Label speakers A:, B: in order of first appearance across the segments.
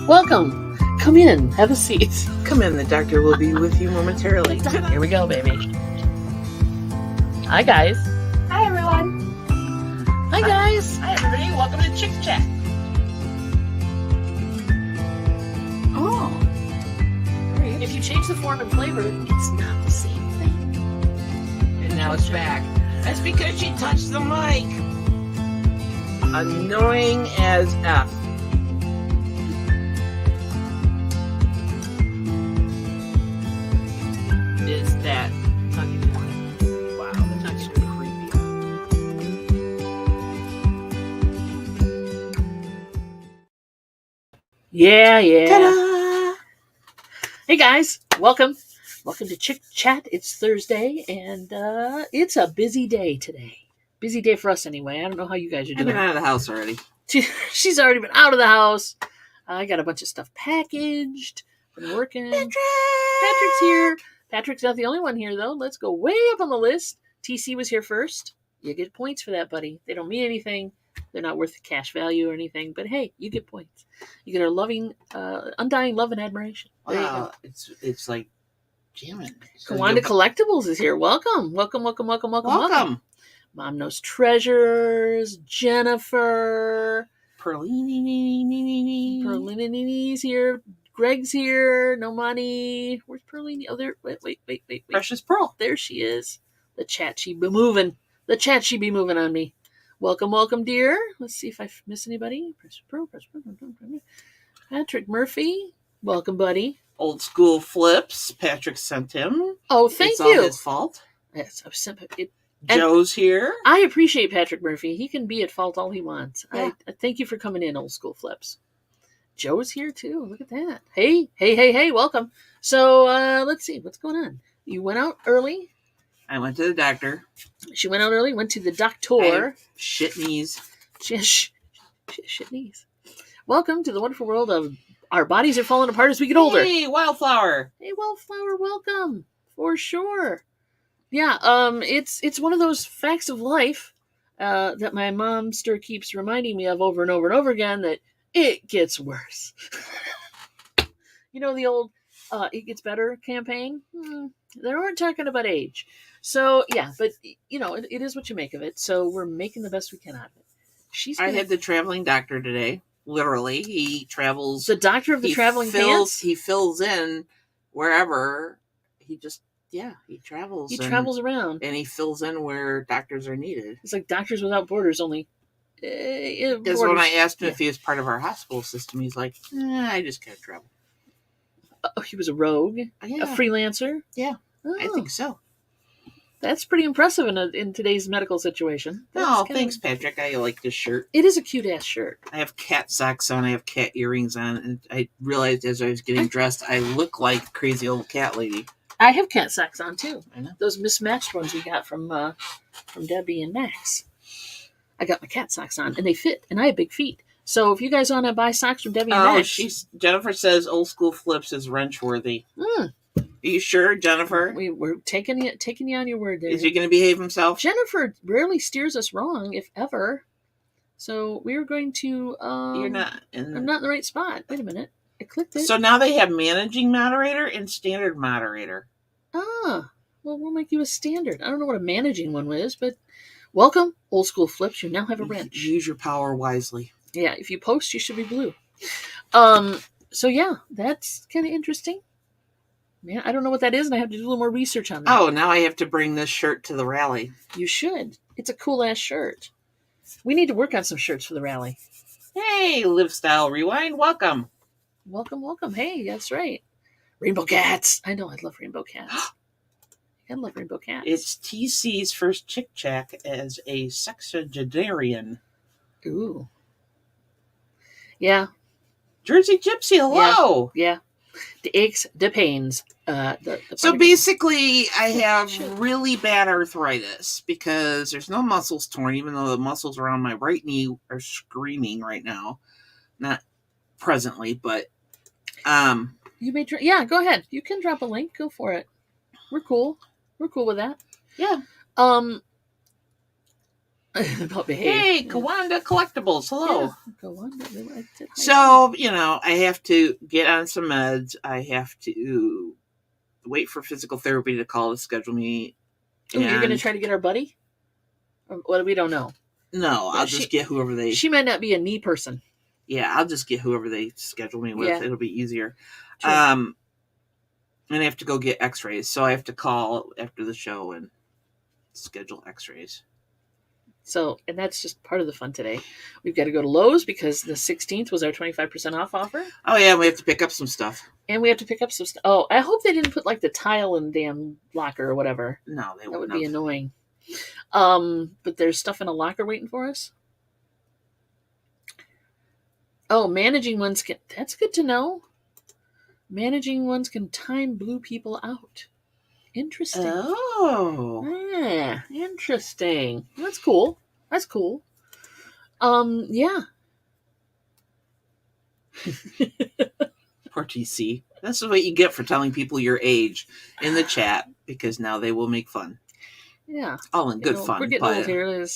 A: Welcome. Come in. Have a seat.
B: Come in. The doctor will be with you momentarily.
A: Here we go, baby. Hi, guys.
C: Hi, everyone.
A: Hi, guys.
B: Hi, everybody. Welcome to Chick Chat.
A: Oh. If you change the form and flavor, it's not the same thing.
B: And now it's back. That's because she touched the mic. Annoying as F. Is that tugging one? Wow, that's actually creepy.
A: Yeah.
B: Ta-da!
A: Hey, guys. Welcome. Welcome to Chick Chat. It's Thursday, and it's a busy day today. Busy day for us, anyway. I don't know how you guys are
B: I've
A: doing.
B: been out of the house already.
A: She's already been out of the house. I got a bunch of stuff packaged. Been working. Patrick's here. Patrick's not the only one here, though. Let's go way up on the list. TC was here first. You get points for that, buddy. They don't mean anything. They're not worth the cash value or anything. But hey, you get points. You get our loving, undying love and admiration. There you go.
B: It's like jamming.
A: Kawanda Collectibles is here. Welcome. Welcome. Mom Knows Treasures. Jennifer. Perlini's here. Greg's here. No money. Where's Perlini? Oh, there. Wait.
B: Precious Pearl.
A: There she is. The chat she be moving. On me. Welcome, dear. Let's see if I miss anybody. Precious Pearl. Patrick Murphy. Welcome, buddy.
B: Old School Flips. Patrick sent him.
A: Oh, thank
B: it's
A: you.
B: It's all his fault.
A: Yes, I've sent it.
B: Joe's here.
A: I appreciate Patrick Murphy. He can be at fault all he wants.
B: Yeah.
A: I thank you for coming in, Old School Flips. Joe's here too. Look at that. Hey, welcome. So let's see what's going on. You went out early.
B: I went to the doctor.
A: She went out early. Went to the doctor.
B: Shit knees.
A: Shit knees. Welcome to the wonderful world of our bodies are falling apart as we get older.
B: Hey, Wildflower.
A: Hey, Wildflower. Welcome for sure. Yeah. It's one of those facts of life that my mom still keeps reminding me of over and over and over again that it gets worse. You know the old it gets better campaign? They weren't talking about age. So, yeah, but, you know, it is what you make of it. So we're making the best we can out of it.
B: I had the traveling doctor today. Literally. He travels.
A: The doctor of the traveling pants?
B: He fills in wherever. He travels.
A: He travels around.
B: And he fills in where doctors are needed.
A: It's like Doctors Without Borders, only.
B: Because when I asked him if he was part of our hospital system, he's like, I just can't travel.
A: Oh, he was a rogue?
B: Yeah.
A: A freelancer?
B: Yeah,
A: oh,
B: I think so.
A: That's pretty impressive in today's medical situation.
B: Thanks, Patrick. I like this shirt.
A: It is a cute-ass shirt.
B: I have cat socks on. I have cat earrings on. And I realized as I was getting dressed, I look like a crazy old cat lady.
A: I have cat socks on, too.
B: I know.
A: Those mismatched ones we got from Debbie and Max. I got my cat socks on, and they fit, and I have big feet. So if you guys want to buy socks from Debbie and Max...
B: Jennifer says Old School Flips is wrench-worthy. Are you sure, Jennifer?
A: We're taking you on your word there.
B: Is he going to behave himself?
A: Jennifer rarely steers us wrong, if ever. So we're going to...
B: You're not.
A: I'm not in the right spot. Wait a minute. I clicked it.
B: So now they have managing moderator and standard moderator.
A: Well, we'll make you a standard. I don't know what a managing one is, but welcome, Old School Flips. You now have a wrench.
B: Use your power wisely.
A: Yeah, if you post, you should be blue. So yeah, that's kind of interesting. Yeah, I don't know what that is, and I have to do a little more research on that.
B: Oh, now I have to bring this shirt to the rally.
A: You should. It's a cool-ass shirt. We need to work on some shirts for the rally.
B: Hey, Live Style Rewind, welcome.
A: Welcome. Hey, that's right. Rainbow cats. I know, I love rainbow cats. I love rainbow cats.
B: It's TC's first chick chat as a sexagenarian.
A: Ooh. Yeah.
B: Jersey Gypsy, hello.
A: Yeah. The aches, the pains.
B: So basically, I have really bad arthritis because there's no muscles torn, even though the muscles around my right knee are screaming right now. Not presently, but
A: you may go ahead. You can drop a link. Go for it. We're cool with that.
B: Yeah.
A: About behave.
B: Hey, Kawanda Collectibles. Hello.
A: Yeah, Kawanda.
B: So, I have to get on some meds. I have to wait for physical therapy to call to schedule me.
A: Oh, you're going to try to get our buddy? Or, well, we don't know.
B: No, I'll just get whoever they...
A: She might not be a knee person.
B: Yeah, I'll just get whoever they schedule me with. Yeah. It'll be easier.
A: True.
B: And I have to go get x-rays. So I have to call after the show and schedule x-rays.
A: So, and that's just part of the fun today. We've got to go to Lowe's because the 16th was our 25% off offer.
B: Oh, yeah, we have to pick up some stuff.
A: And we have to pick up some stuff. Oh, I hope they didn't put like the tile in the damn locker or whatever.
B: No, they wouldn't.
A: That would be annoying. But there's stuff in a locker waiting for us. Oh, managing ones can... That's good to know. Managing ones can time blue people out. Interesting.
B: Oh.
A: Yeah, interesting. That's cool. That's cool. Yeah.
B: Poor TC. That's what you get for telling people your age in the chat, because now they will make fun.
A: Yeah.
B: All in good fun.
A: We're getting old here.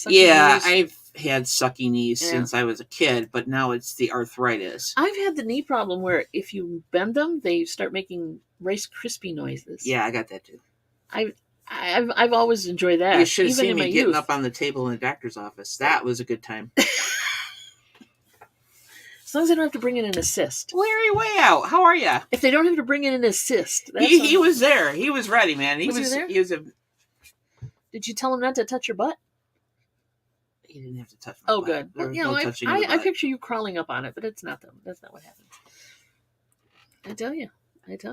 B: Yeah, I've had sucky knees since I was a kid, but now it's the arthritis.
A: I've had the knee problem where if you bend them, they start making Rice Krispie noises.
B: Yeah, I got that too.
A: I've always enjoyed that.
B: You should have seen me getting up on the table in the doctor's office. That was a good time.
A: As long as they don't have to bring in an assist.
B: Larry, way out. How are you?
A: If they don't have to bring in an assist,
B: he was there. He was ready, man. He was
A: there?
B: He was a.
A: Did you tell him not to touch your butt?
B: He didn't have to touch my butt.
A: Good. Well, no I picture you crawling up on it, but it's not them. That's not what happens. I tell you.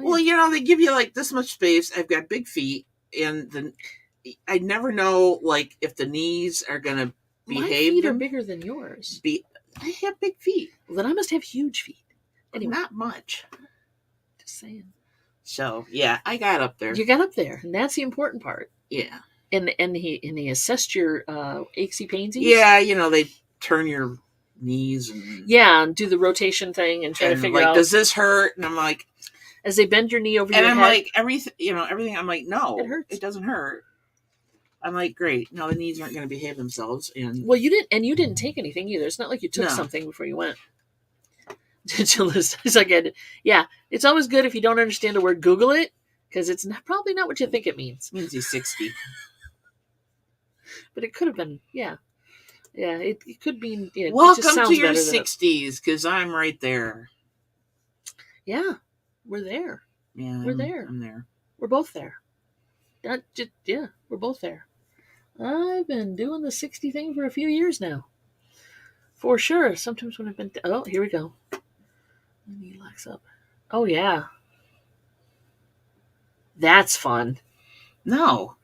B: Well, they give you like this much space. I've got big feet, and I never know like if the knees are gonna behave.
A: My feet are bigger than yours.
B: I have big feet.
A: Well, then I must have huge feet.
B: Anyway, not much.
A: Just saying.
B: So yeah, I got up there.
A: You got up there, and that's the important part.
B: Yeah.
A: And he assessed your achy painsies.
B: Yeah, they turn your knees and
A: and do the rotation thing and try to figure out,
B: does this hurt? And I'm like,
A: as they bend your knee over your head.
B: And I'm like, everything. I'm like, no,
A: it hurts.
B: It doesn't hurt. I'm like, great. No, the knees aren't going to behave themselves. And
A: you didn't take anything either. It's not like you took something before you went. It's like, it's always good if you don't understand a word, Google it, because it's probably not what you think it means.
B: It means he's 60.
A: But it could have been, yeah. It could be.
B: Welcome to your 60s, because I'm right there.
A: Yeah, we're there.
B: Yeah,
A: we're there.
B: I'm there.
A: We're both there. We're both there. I've been doing the 60 thing for a few years now. For sure. Sometimes when I've been... oh, here we go. Let me locks up. Oh, yeah. That's fun.
B: No.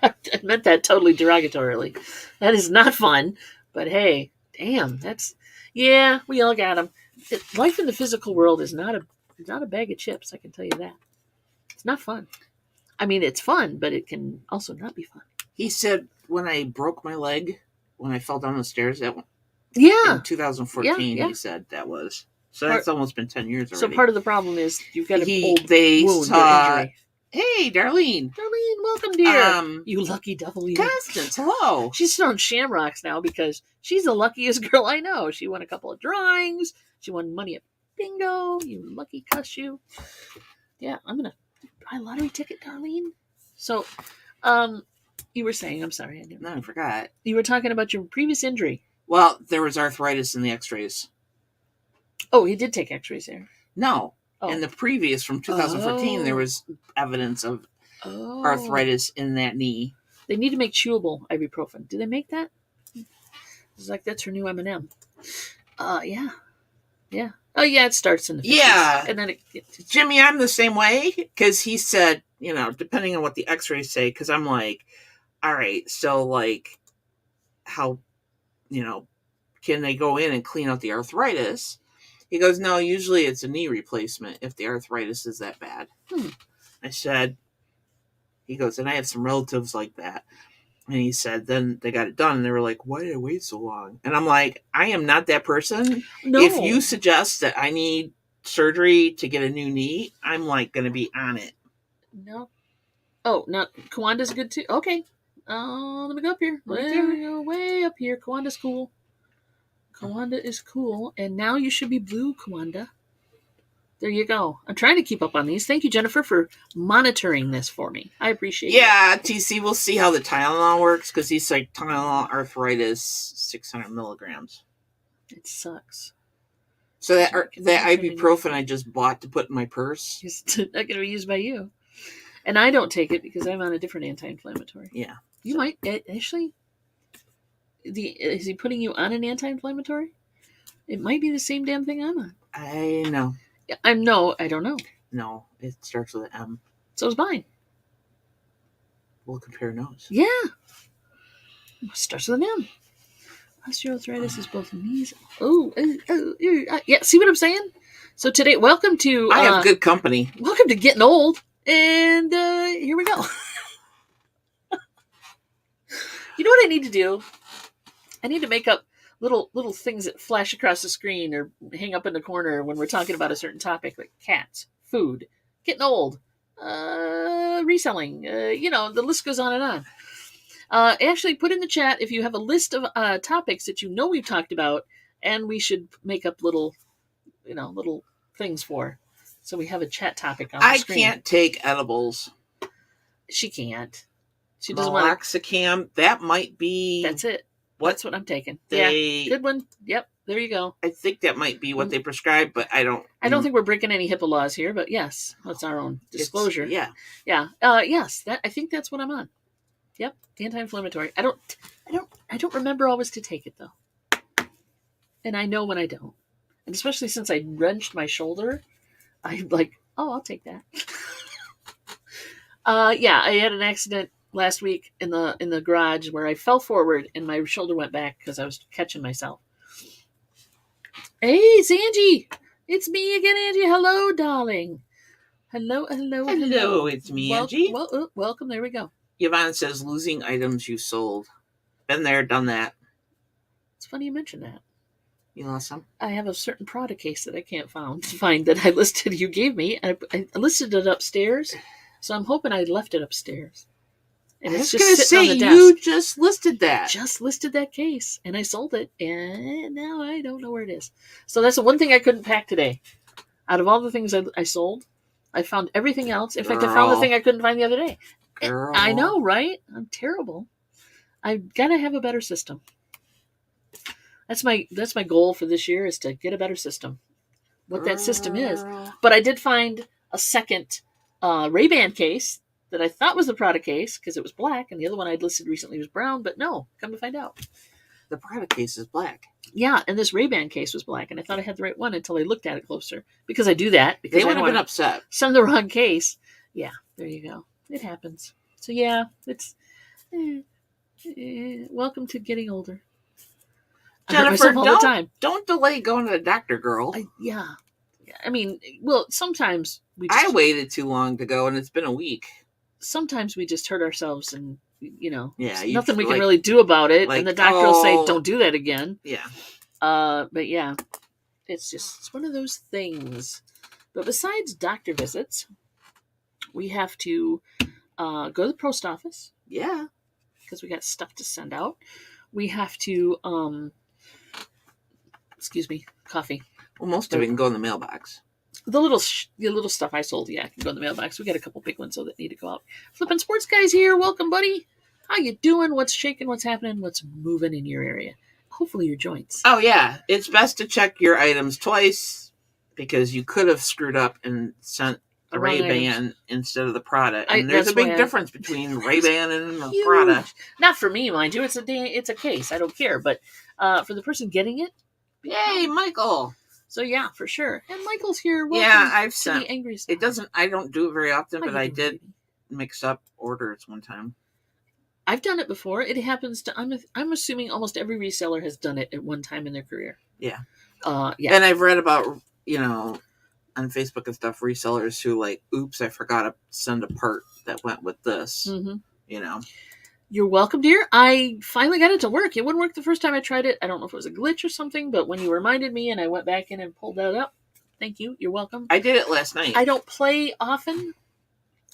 A: I meant that totally derogatorily. That is not fun. But hey, damn, that's... yeah, we all got them. Life in the physical world is not a bag of chips, I can tell you that. It's not fun. I mean, it's fun, but it can also not be fun.
B: He said when I broke my leg, when I fell down the stairs in 2014, he said that was. So that's almost been 10 years already.
A: So part of the problem is you've got an old wound
B: or
A: injury.
B: Hey, Darlene.
A: Darlene, welcome, dear. You lucky devil.
B: Constance, hello.
A: She's throwing shamrocks now because she's the luckiest girl I know. She won a couple of drawings. She won money at bingo. You lucky cuss you. Yeah, I'm going to buy a lottery ticket, Darlene. So, you were saying, I'm sorry.
B: I forgot.
A: You were talking about your previous injury.
B: Well, there was arthritis in the x-rays.
A: Oh, he did take x-rays there.
B: No. Oh. In the previous, from 2014, there was evidence of arthritis in that knee.
A: They need to make chewable ibuprofen. Do they make that? It's like, that's her new M&M. Yeah. Oh, yeah, it starts in the 50s.
B: Yeah.
A: And then
B: Jimmy, I'm the same way, because he said, depending on what the x-rays say, because I'm like, all right, so, like, how, can they go in and clean out the arthritis? He goes, no, usually it's a knee replacement if the arthritis is that bad. I said, he goes, and I have some relatives like that. And he said, then they got it done, and they were like, why did I wait so long? And I'm like, I am not that person.
A: No.
B: If you suggest that I need surgery to get a new knee, I'm, like, going to be on it.
A: No. Oh, no, Kawanda's good too? Okay. Let me go up here.
B: Right there.
A: Go way up here. Kawanda's cool. Kawanda is cool. And now you should be blue, Kawanda. There you go. I'm trying to keep up on these. Thank you, Jennifer, for monitoring this for me. I appreciate it.
B: Yeah, TC, we'll see how the Tylenol works, because he's like, Tylenol arthritis, 600 milligrams.
A: It sucks.
B: So that ibuprofen I just bought to put in my purse.
A: It's not going to be used by you. And I don't take it because I'm on a different anti-inflammatory.
B: Yeah.
A: You might, actually, is he putting you on an anti-inflammatory? It might be the same damn thing I'm on.
B: I know.
A: I don't know.
B: No, it starts with an M.
A: So is mine.
B: We'll compare notes.
A: Yeah. It starts with an M. Osteoarthritis is both knees. Yeah. See what I'm saying? So today, welcome to.
B: I have good company.
A: Welcome to Getting Old, and here we go. You know what I need to do? I need to make up little things that flash across the screen or hang up in the corner when we're talking about a certain topic, like cats, food, getting old, reselling. The list goes on and on. Actually, put in the chat if you have a list of topics that you know we've talked about, and we should make up little things for. So we have a chat topic on the screen.
B: I can't take edibles.
A: She can't. She doesn't want
B: Meloxicam. That might be.
A: That's it. That's what I'm taking. Yeah, good one. Yep, there you go.
B: I think that might be what they prescribe, but I don't.
A: I don't think we're breaking any HIPAA laws here, but yes, that's our own disclosure.
B: Yeah.
A: Yes. I think that's what I'm on. Yep, anti-inflammatory. I don't remember always to take it though, and I know when I don't, and especially since I wrenched my shoulder, I'm like, oh, I'll take that. I had an accident last week in the garage where I fell forward and my shoulder went back because I was catching myself. Hey, it's Angie. It's me again, Angie. Hello, darling. Hello.
B: It's me, Angie.
A: Welcome. There we go.
B: Yvonne says, losing items you sold. Been there, done that.
A: It's funny you mention that.
B: You lost some?
A: I have a certain product case that I can't find that I listed. You gave me. I listed it upstairs, so I'm hoping I left it upstairs. And it's just sitting on the desk.
B: You just listed that.
A: Just listed that case, and I sold it, and now I don't know where it is. So that's the one thing I couldn't pack today. Out of all the things I sold, I found everything else. In fact, I found the thing I couldn't find the other day.
B: Girl.
A: I know, right? I'm terrible. I've got to have a better system. That's my goal for this year, is to get a better system. What that system is. But I did find a second Ray-Ban case that I thought was the product case because it was black, and the other one I'd listed recently was brown, but no, come to find out.
B: The product case is black.
A: Yeah, and this Ray-Ban case was black, and I thought I had the right one until I looked at it closer. Because I do that. Because
B: they would have been upset.
A: Send the wrong case. Yeah, there you go. It happens. So yeah, it's welcome to getting older.
B: Jennifer, don't delay going to the doctor, girl.
A: I mean, well, sometimes
B: I waited too long to go, and it's been a week.
A: Sometimes we just hurt ourselves, and nothing we can
B: like,
A: really do about it. And the doctor will say, "Don't do that again."
B: Yeah.
A: But yeah, it's one of those things. But besides doctor visits, we have to go to the post office.
B: Yeah.
A: Because we got stuff to send out. We have to, excuse me, coffee.
B: Well, most of it can go in the mailbox.
A: The little stuff I sold, can go in the mailbox. We got a couple big ones, that need to go out. Flippin' Sports Guy's here. Welcome, buddy. How you doing? What's shaking? What's happening? What's moving in your area? Hopefully your joints.
B: Oh, yeah. It's best to check your items twice because you could have screwed up and sent a Ray-Ban instead of the Prada. And there's a big difference between Ray-Ban and the Prada.
A: Not for me, mind you. It's a case. I don't care. But for the person getting it,
B: yay, Michael.
A: So yeah, for sure. And Michael's here. Welcome
B: I've sent.
A: The angry
B: stuff. It doesn't. I don't do it very often, but I did mix up orders one time.
A: I've done it before. It happens to. I'm assuming almost every reseller has done it at one time in their career.
B: Yeah.
A: Yeah.
B: And I've read about on Facebook and stuff, resellers who oops, I forgot to send a part that went with this.
A: Mm-hmm. You're welcome, dear. I finally got it to work. It wouldn't work the first time I tried it. I don't know if it was a glitch or something, but when you reminded me and I went back in and pulled that up, thank you. You're welcome.
B: I did it last night.
A: I don't play often,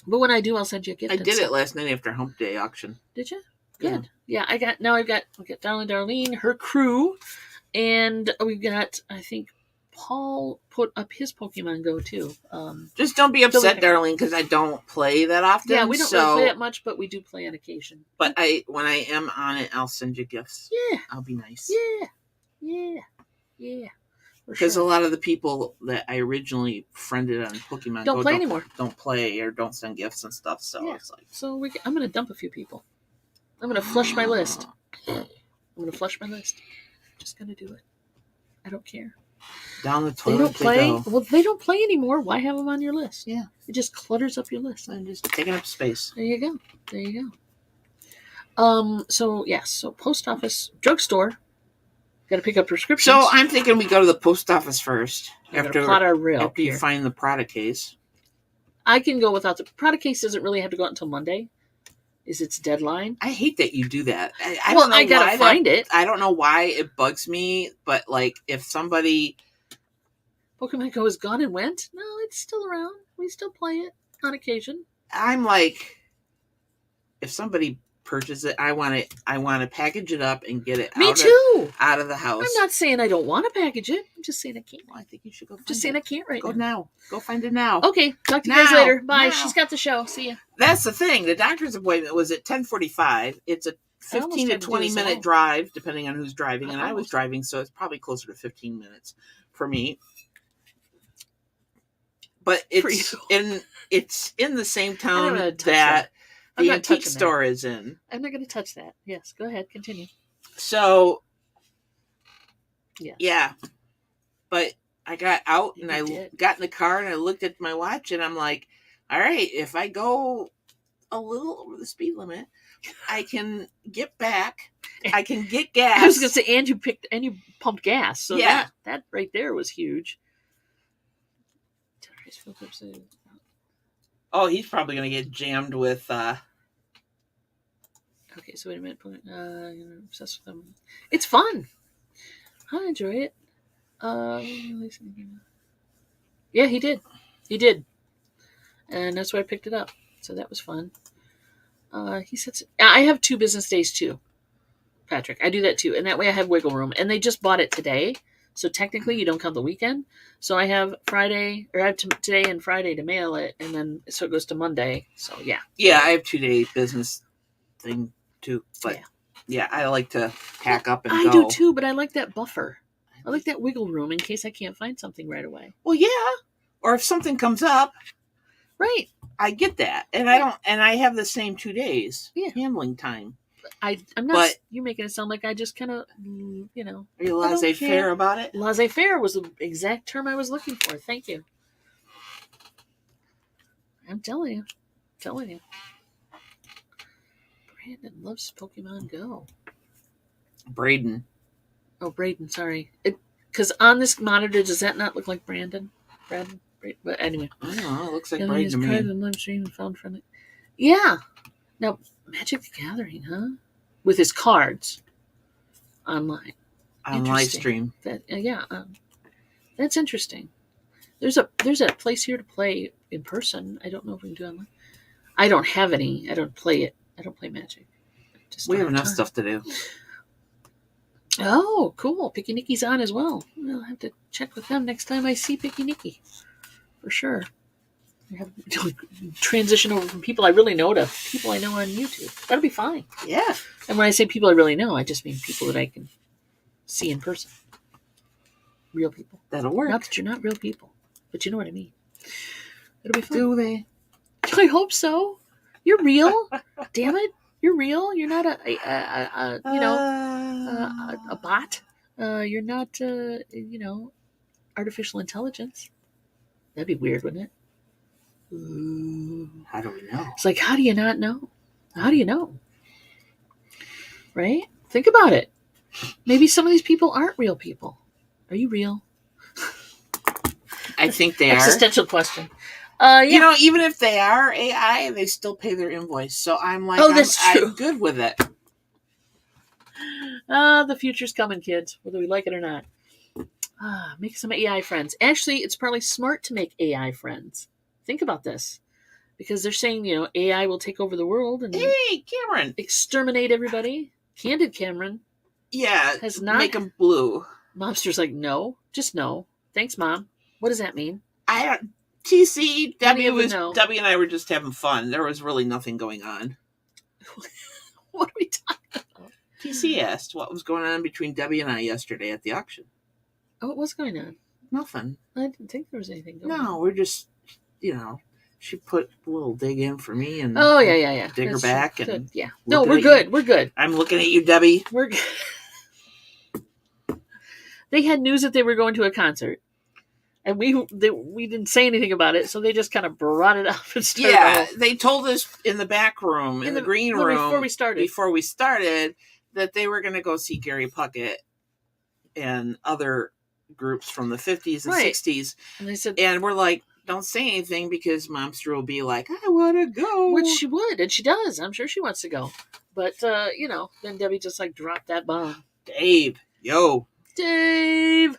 A: but when I do, I'll send you a gift.
B: I did it last night after Hump Day auction.
A: Did you? Good. Yeah, we got Darling Darlene, her crew, and we've got, I think, Paul put up his Pokemon Go too.
B: Just don't be upset, darling, because I don't play that often.
A: Yeah, we don't really play that much, but we do play on occasion.
B: But when I am on it, I'll send you gifts.
A: Yeah.
B: I'll be nice.
A: Yeah.
B: Because a lot of the people that I originally friended on Pokemon
A: don't play anymore.
B: Don't play or don't send gifts and stuff. So it's like.
A: So I'm going to dump a few people. I'm going to flush my list. Just going to do it. I don't care.
B: Down the toilet.
A: They don't play. Well, they don't play anymore. Why have them on your list?
B: Yeah.
A: It just clutters up your list.
B: And just taking up space.
A: There you go. So post office, drugstore. Got to pick up prescriptions.
B: So I'm thinking we go to the post office first. After you find the product case.
A: I can go without the product case. Doesn't really have to go out until Monday. Is its deadline?
B: I hate that you do that.
A: I gotta find it.
B: I don't know why it bugs me, but like if somebody
A: Pokemon Go is gone and went, no, it's still around. We still play it on occasion.
B: I'm like, if somebody purchases it, I want to package it up and get it out of the house.
A: I'm not saying I don't want to package it. I'm just saying I can't.
B: Well, I think you should go.
A: Just saying I can't right now.
B: Go now. Go find it now.
A: Okay. Talk to you guys later. Bye. Now. She's got the show. See ya.
B: That's the thing. The doctor's appointment was at 10:45. It's a 15 to 20 minute drive, depending on who's driving, and I was driving, so it's probably closer to 15 minutes for me. But it's in the same town that the antique store is in.
A: I'm not going to touch that. Yes, go ahead. Continue.
B: So, yeah. But I got out and I got in the car and I looked at my watch and I'm like, all right, if I go a little over the speed limit, I can get back. I can get gas.
A: I was going to say, and you pumped gas. So that right there was huge.
B: Oh, he's probably going to get jammed with...
A: Okay, so wait a minute. I'm obsessed with them. It's fun. I enjoy it. Yeah, he did. And that's why I picked it up. So that was fun. He said, I have 2 business days too, Patrick. I do that too. And that way I have wiggle room. And they just bought it today. So technically you don't count the weekend. So I have today and Friday to mail it. And then, so it goes to Monday. So yeah.
B: Yeah, I have 2-day business thing too. But yeah, I like to pack up and go.
A: I do too, but I like that buffer. I like that wiggle room in case I can't find something right away.
B: Well, yeah. Or if something comes up.
A: Right. I
B: get that. And I have the same 2 days handling time.
A: I'm not, you're making it sound like I just kind of, Are
B: you laissez-faire about it?
A: Laissez-faire was the exact term I was looking for. Thank you. I'm telling you. Brandon loves Pokemon Go.
B: Braden.
A: Oh, Braden, sorry. Because on this monitor, does that not look like Brandon? Braden? But anyway.
B: I don't know. It looks like Braden to me.
A: Live stream and found from it. Yeah. Now, Magic the Gathering, huh? With his cards online.
B: On live stream.
A: That's interesting. There's a place here to play in person. I don't know if we can do it online. I don't have any. I don't play it. I don't play Magic.
B: We have enough stuff to do.
A: Oh, cool. Picky Nicky's on as well. I'll have to check with them next time I see Picky Nicky. For sure. I have to transition over from people I really know to people I know on YouTube. That'll be fine.
B: Yeah.
A: And when I say people I really know, I just mean people that I can see in person. Real people.
B: That'll work.
A: Not that you're not real people, but you know what I mean. It'll be fun.
B: Do they?
A: I hope so. You're real. Damn it. You're real. You're not a bot. You're not, artificial intelligence. That'd be weird, wouldn't it? Ooh.
B: How do we know?
A: It's like, how do you not know? How do you know? Right? Think about it. Maybe some of these people aren't real people. Are you real?
B: I think they are.
A: Existential question.
B: Even if they are AI, they still pay their invoice. So I'm like,
A: that's true.
B: I'm good with it.
A: The future's coming, kids, whether we like it or not. Make some AI friends. Actually, it's probably smart to make AI friends. Think about this. because they're saying, AI will take over the world and
B: Hey, Cameron.
A: exterminate everybody. Candid Cameron.
B: Yeah,
A: has not.
B: Make them blue.
A: Momster's like, no, just no. Thanks, Mom. What does that mean?
B: TC,
A: Debbie
B: and I were just having fun. There was really nothing going on.
A: What are we talking about?
B: TC asked what was going on between Debbie and I yesterday at the auction.
A: Oh, what was going on?
B: Nothing.
A: I didn't think there was anything going on.
B: No, we're just, she put a little dig in for me and dig her back.
A: Good.
B: And
A: yeah. No, we're good.
B: You.
A: We're good.
B: I'm looking at you, Debbie.
A: We're good. They had news that they were going to a concert. And we didn't say anything about it, so they just kind of brought it up and started.
B: Yeah, they told us in the back room, in the green room, before we started, that they were going to go see Gary Puckett and other groups from the 50s and 60s. And they said, and we're like, don't say anything because Momster will be like, I want to go.
A: Which she would, and she does. I'm sure she wants to go. But, then Debbie just dropped that bomb.
B: Dave, yo.
A: Dave.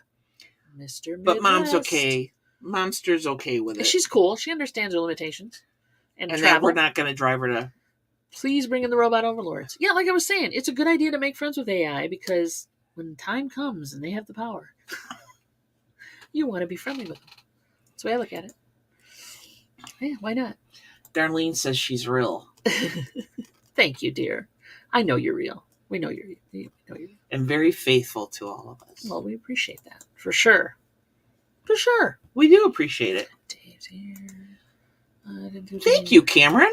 A: Mr. Midwest.
B: But Mom's okay. Momster's okay with it.
A: She's cool. She understands her limitations. And travel.
B: That we're not going to drive her to...
A: Please bring in the robot overlords. Yeah, like I was saying, it's a good idea to make friends with AI because when time comes and they have the power, you want to be friendly with them. That's the way I look at it. Yeah, why not?
B: Darlene says she's real.
A: Thank you, dear. I know you're real. We know you're real.
B: And very faithful to all of us.
A: Well, we appreciate that. For sure. For sure.
B: We do appreciate it.
A: Dave's here.
B: Thank you, Cameron.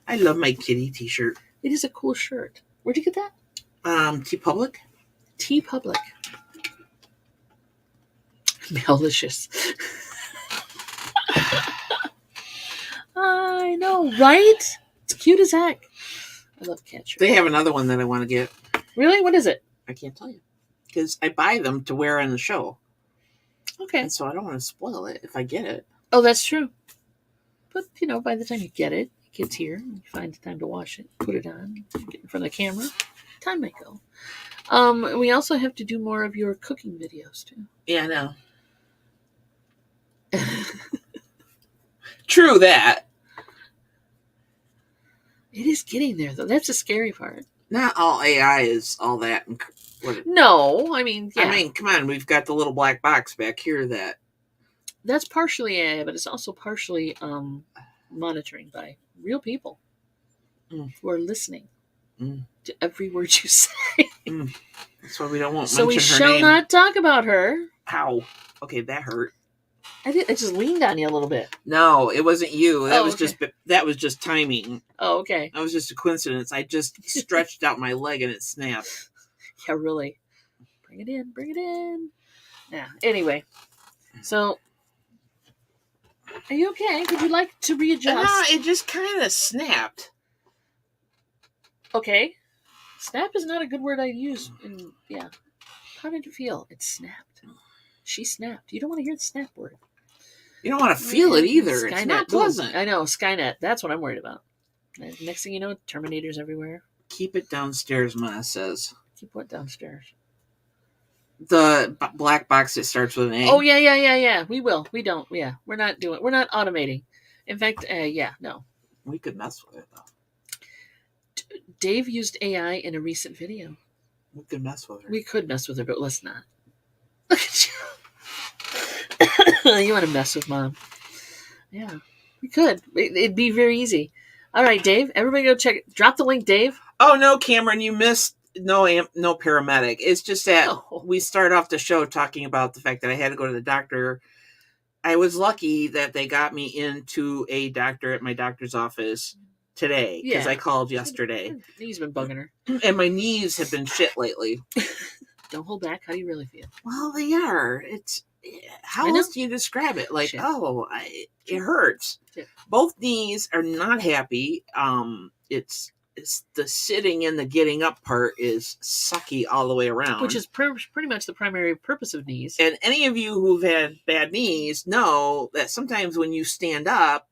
B: I love my kitty t-shirt.
A: It is a cool shirt. Where'd you get that?
B: TeePublic.
A: TeePublic. Malicious. I know, right? It's cute as heck. I love cat shirts.
B: They have another one that I want to get.
A: Really? What is it?
B: I can't tell you. Because I buy them to wear on the show.
A: Okay.
B: And so I don't want to spoil it if I get it.
A: Oh, that's true. But, by the time you get it, it gets here, and you find the time to wash it, put it on, get in front of the camera, time might go. We also have to do more of your cooking videos, too.
B: Yeah, I know. True that.
A: It is getting there, though. That's the scary part.
B: Not all AI is all that.
A: No, I mean, yeah.
B: I mean, come on. We've got the little black box back here
A: that's partially AI, but it's also partially monitoring by real people who are listening to every word you say.
B: That's why we don't want to
A: mention her name. So we shall not talk about her.
B: Ow. Okay, that hurt.
A: I just leaned on you a little bit.
B: No, it wasn't you. That was just timing.
A: Oh, okay.
B: That was just a coincidence. I just stretched out my leg and it snapped.
A: Yeah, really. Bring it in. Bring it in. Yeah. Anyway, so are you okay? Would you like to readjust?
B: No, it just kind of snapped.
A: Okay. Snap is not a good word I'd use. Yeah. How did you feel? It snapped. She snapped. You don't want to hear the snap word.
B: You don't want to feel it either. Skynet. It's not pleasant.
A: I know. Skynet. That's what I'm worried about. Next thing you know, Terminators everywhere.
B: Keep it downstairs, Ma says.
A: Keep what downstairs?
B: The black box that starts with an A.
A: Oh, yeah. We will. We don't. Yeah. We're not automating. In fact, no.
B: We could mess with it, though.
A: Dave used AI in a recent video.
B: We could mess with her.
A: We could mess with her, but let's not. Look at you. You want to mess with Mom. Yeah. We could. It'd be very easy. All right, Dave. Everybody go check it. Drop the link, Dave.
B: Oh, no, Cameron. You missed no paramedic. It's just that we start off the show talking about the fact that I had to go to the doctor. I was lucky that they got me into a doctor at my doctor's office today because I called yesterday.
A: Her knees been bugging her.
B: And my knees have been shit lately.
A: Don't hold back. How do you really feel?
B: Well, they are. How else do you describe it? Like, it hurts. Shit. Both knees are not happy. It's the sitting and the getting up part is sucky all the way around.
A: Which is pretty much the primary purpose of knees.
B: And any of you who've had bad knees know that sometimes when you stand up,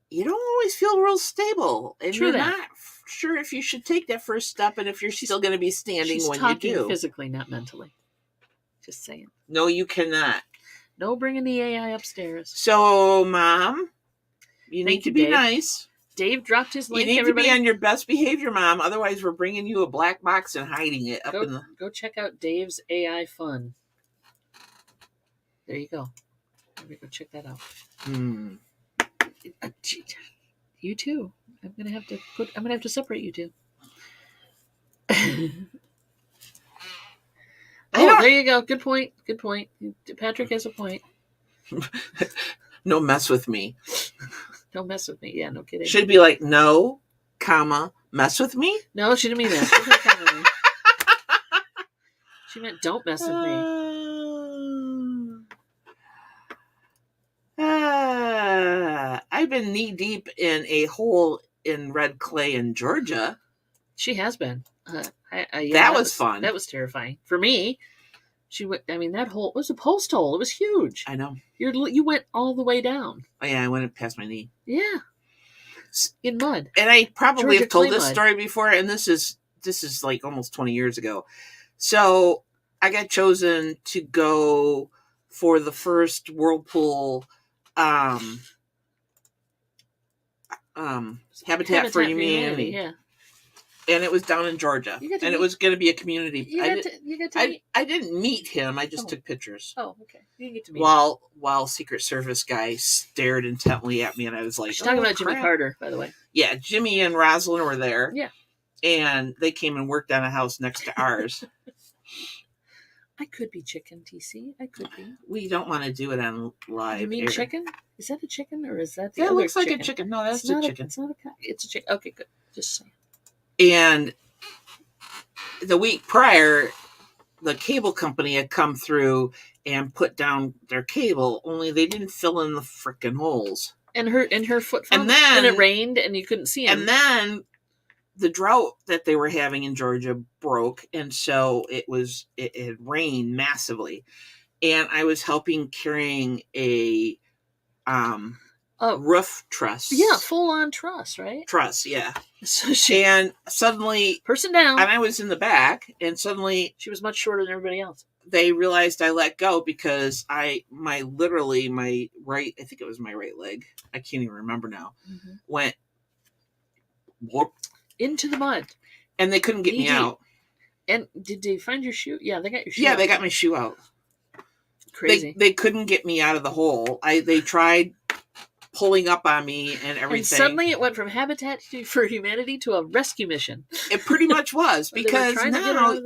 B: you don't always feel real stable. And you're not sure if you should take that first step and if you're still going to be standing when you do.
A: She's talking physically, not mentally. Just saying.
B: No, you cannot.
A: No bringing the AI upstairs.
B: So, Mom, You
A: Thank
B: need to
A: you,
B: be
A: Dave.
B: nice.
A: Dave dropped his
B: You
A: link,
B: need
A: everybody.
B: to be on your best behavior, Mom. Otherwise, we're bringing you a black box and hiding it up in the...
A: Go check out Dave's AI Fun. There you go. Go check that out. You too. I'm gonna have to separate you two. There you go. Good point. Patrick has a point.
B: No mess with me.
A: Don't mess with me. Yeah, no kidding.
B: Should be like, no, comma, mess with me?
A: No, she didn't mean that. She was not comma me. She meant don't mess with me.
B: I've been knee deep in a hole in red clay in Georgia.
A: She has been.
B: That was fun.
A: That was terrifying for me. She went. I mean, that hole was a post hole. It was huge.
B: I know.
A: You went all the way down.
B: Oh yeah, I went past my knee.
A: Yeah, in mud.
B: And I probably have told this
A: mud.
B: story before, and this is like almost 20 years ago. So I got chosen to go for the first Whirlpool Habitat for Humanity.
A: Yeah.
B: And it was down in Georgia. And it was going to be a community. I didn't meet him. I just took pictures.
A: Oh, okay. You didn't get to meet
B: him. While Secret Service guy stared intently at me, and I was like,
A: she's talking about Jimmy Carter, by the way.
B: Yeah, Jimmy and Rosalind were there.
A: Yeah.
B: And they came and worked on a house next to ours.
A: I could be chicken, TC. I could be.
B: We don't want to do it on live.
A: You mean
B: air.
A: Chicken? Is that a chicken or is that the
B: That
A: other
B: looks like
A: chicken?
B: a chicken. No, that's a chicken.
A: It's not a cock. It's a chicken. Okay, good. Just saying.
B: And the week prior, the cable company had come through and put down their cable, only they didn't fill in the frickin' holes.
A: And her foot fell.
B: And then
A: it rained and you couldn't see him.
B: And then the drought that they were having in Georgia broke, and so it had rained massively. And I was helping carrying a roof truss.
A: Yeah, full on truss, right?
B: Truss, yeah.
A: So
B: and suddenly
A: person down.
B: And I was in the back, and suddenly
A: she was much shorter than everybody else.
B: They realized I let go because my right, I think it was my right leg, I can't even remember now, went whoop,
A: into the mud.
B: And they couldn't get me out.
A: And did they find your shoe? Yeah, they got your shoe
B: out.
A: out.
B: They got my shoe out.
A: Crazy.
B: They couldn't get me out of the hole. They tried pulling up on me and everything. And
A: suddenly it went from Habitat for Humanity to a rescue mission.
B: It pretty much was. Because now,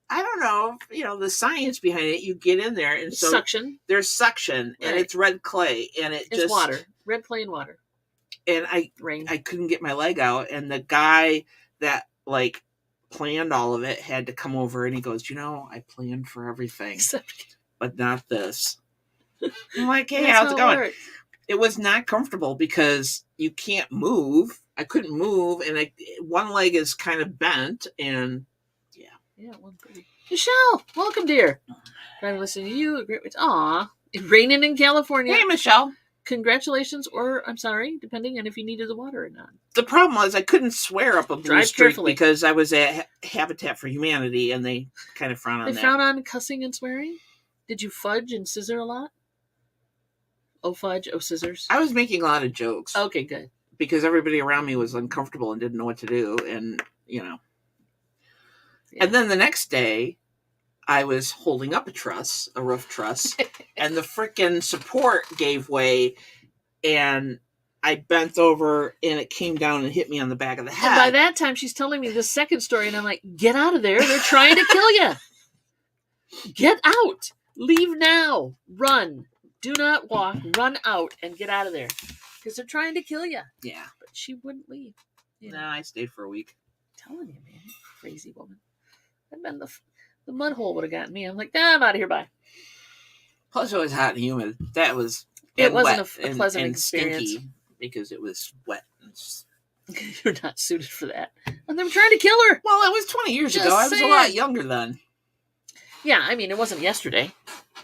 B: I don't know, the science behind it, you get in there and so
A: suction.
B: There's suction, right. And it's red clay, and it's
A: water. Red clay and water.
B: And I couldn't get my leg out, and the guy that planned all of it had to come over, and he goes, I planned for everything, but not this. I'm like, hey, how's it going? It was not comfortable because you can't move. I couldn't move, and one leg is kind of bent, and
A: yeah, one pretty. Michelle, welcome, dear. Trying to listen to you. Aw, it's raining in California.
B: Hey, Michelle.
A: Congratulations, or I'm sorry, depending on if you needed the water or not.
B: The problem was I couldn't swear up a blue streak because I was at Habitat for Humanity, and they kind of frown on that.
A: They frown on cussing and swearing? Did you fudge and scissor a lot? Oh, fudge, oh, scissors.
B: I was making a lot of jokes.
A: Okay, good.
B: Because everybody around me was uncomfortable and didn't know what to do, and, Yeah. And then the next day, I was holding up a roof truss, and the frickin' support gave way, and I bent over, and it came down and hit me on the back of the head.
A: And by that time, she's telling me the second story, and I'm like, get out of there. They're trying to kill you. Get out. Leave now. Run. Do not walk. Run out and get out of there. Because they're trying to kill you.
B: Yeah.
A: But she wouldn't leave.
B: No, I stayed for a week.
A: I'm telling you, man. Crazy woman. And then the mud hole would have gotten me. I'm like, I'm out of here. Bye.
B: Plus, it was hot and humid. That was
A: it wasn't a pleasant experience
B: stinky because it was wet.
A: You're not suited for that. And they were trying to kill her.
B: Well, it was 20 years ago. I was a lot younger then.
A: Yeah, I mean, it wasn't yesterday.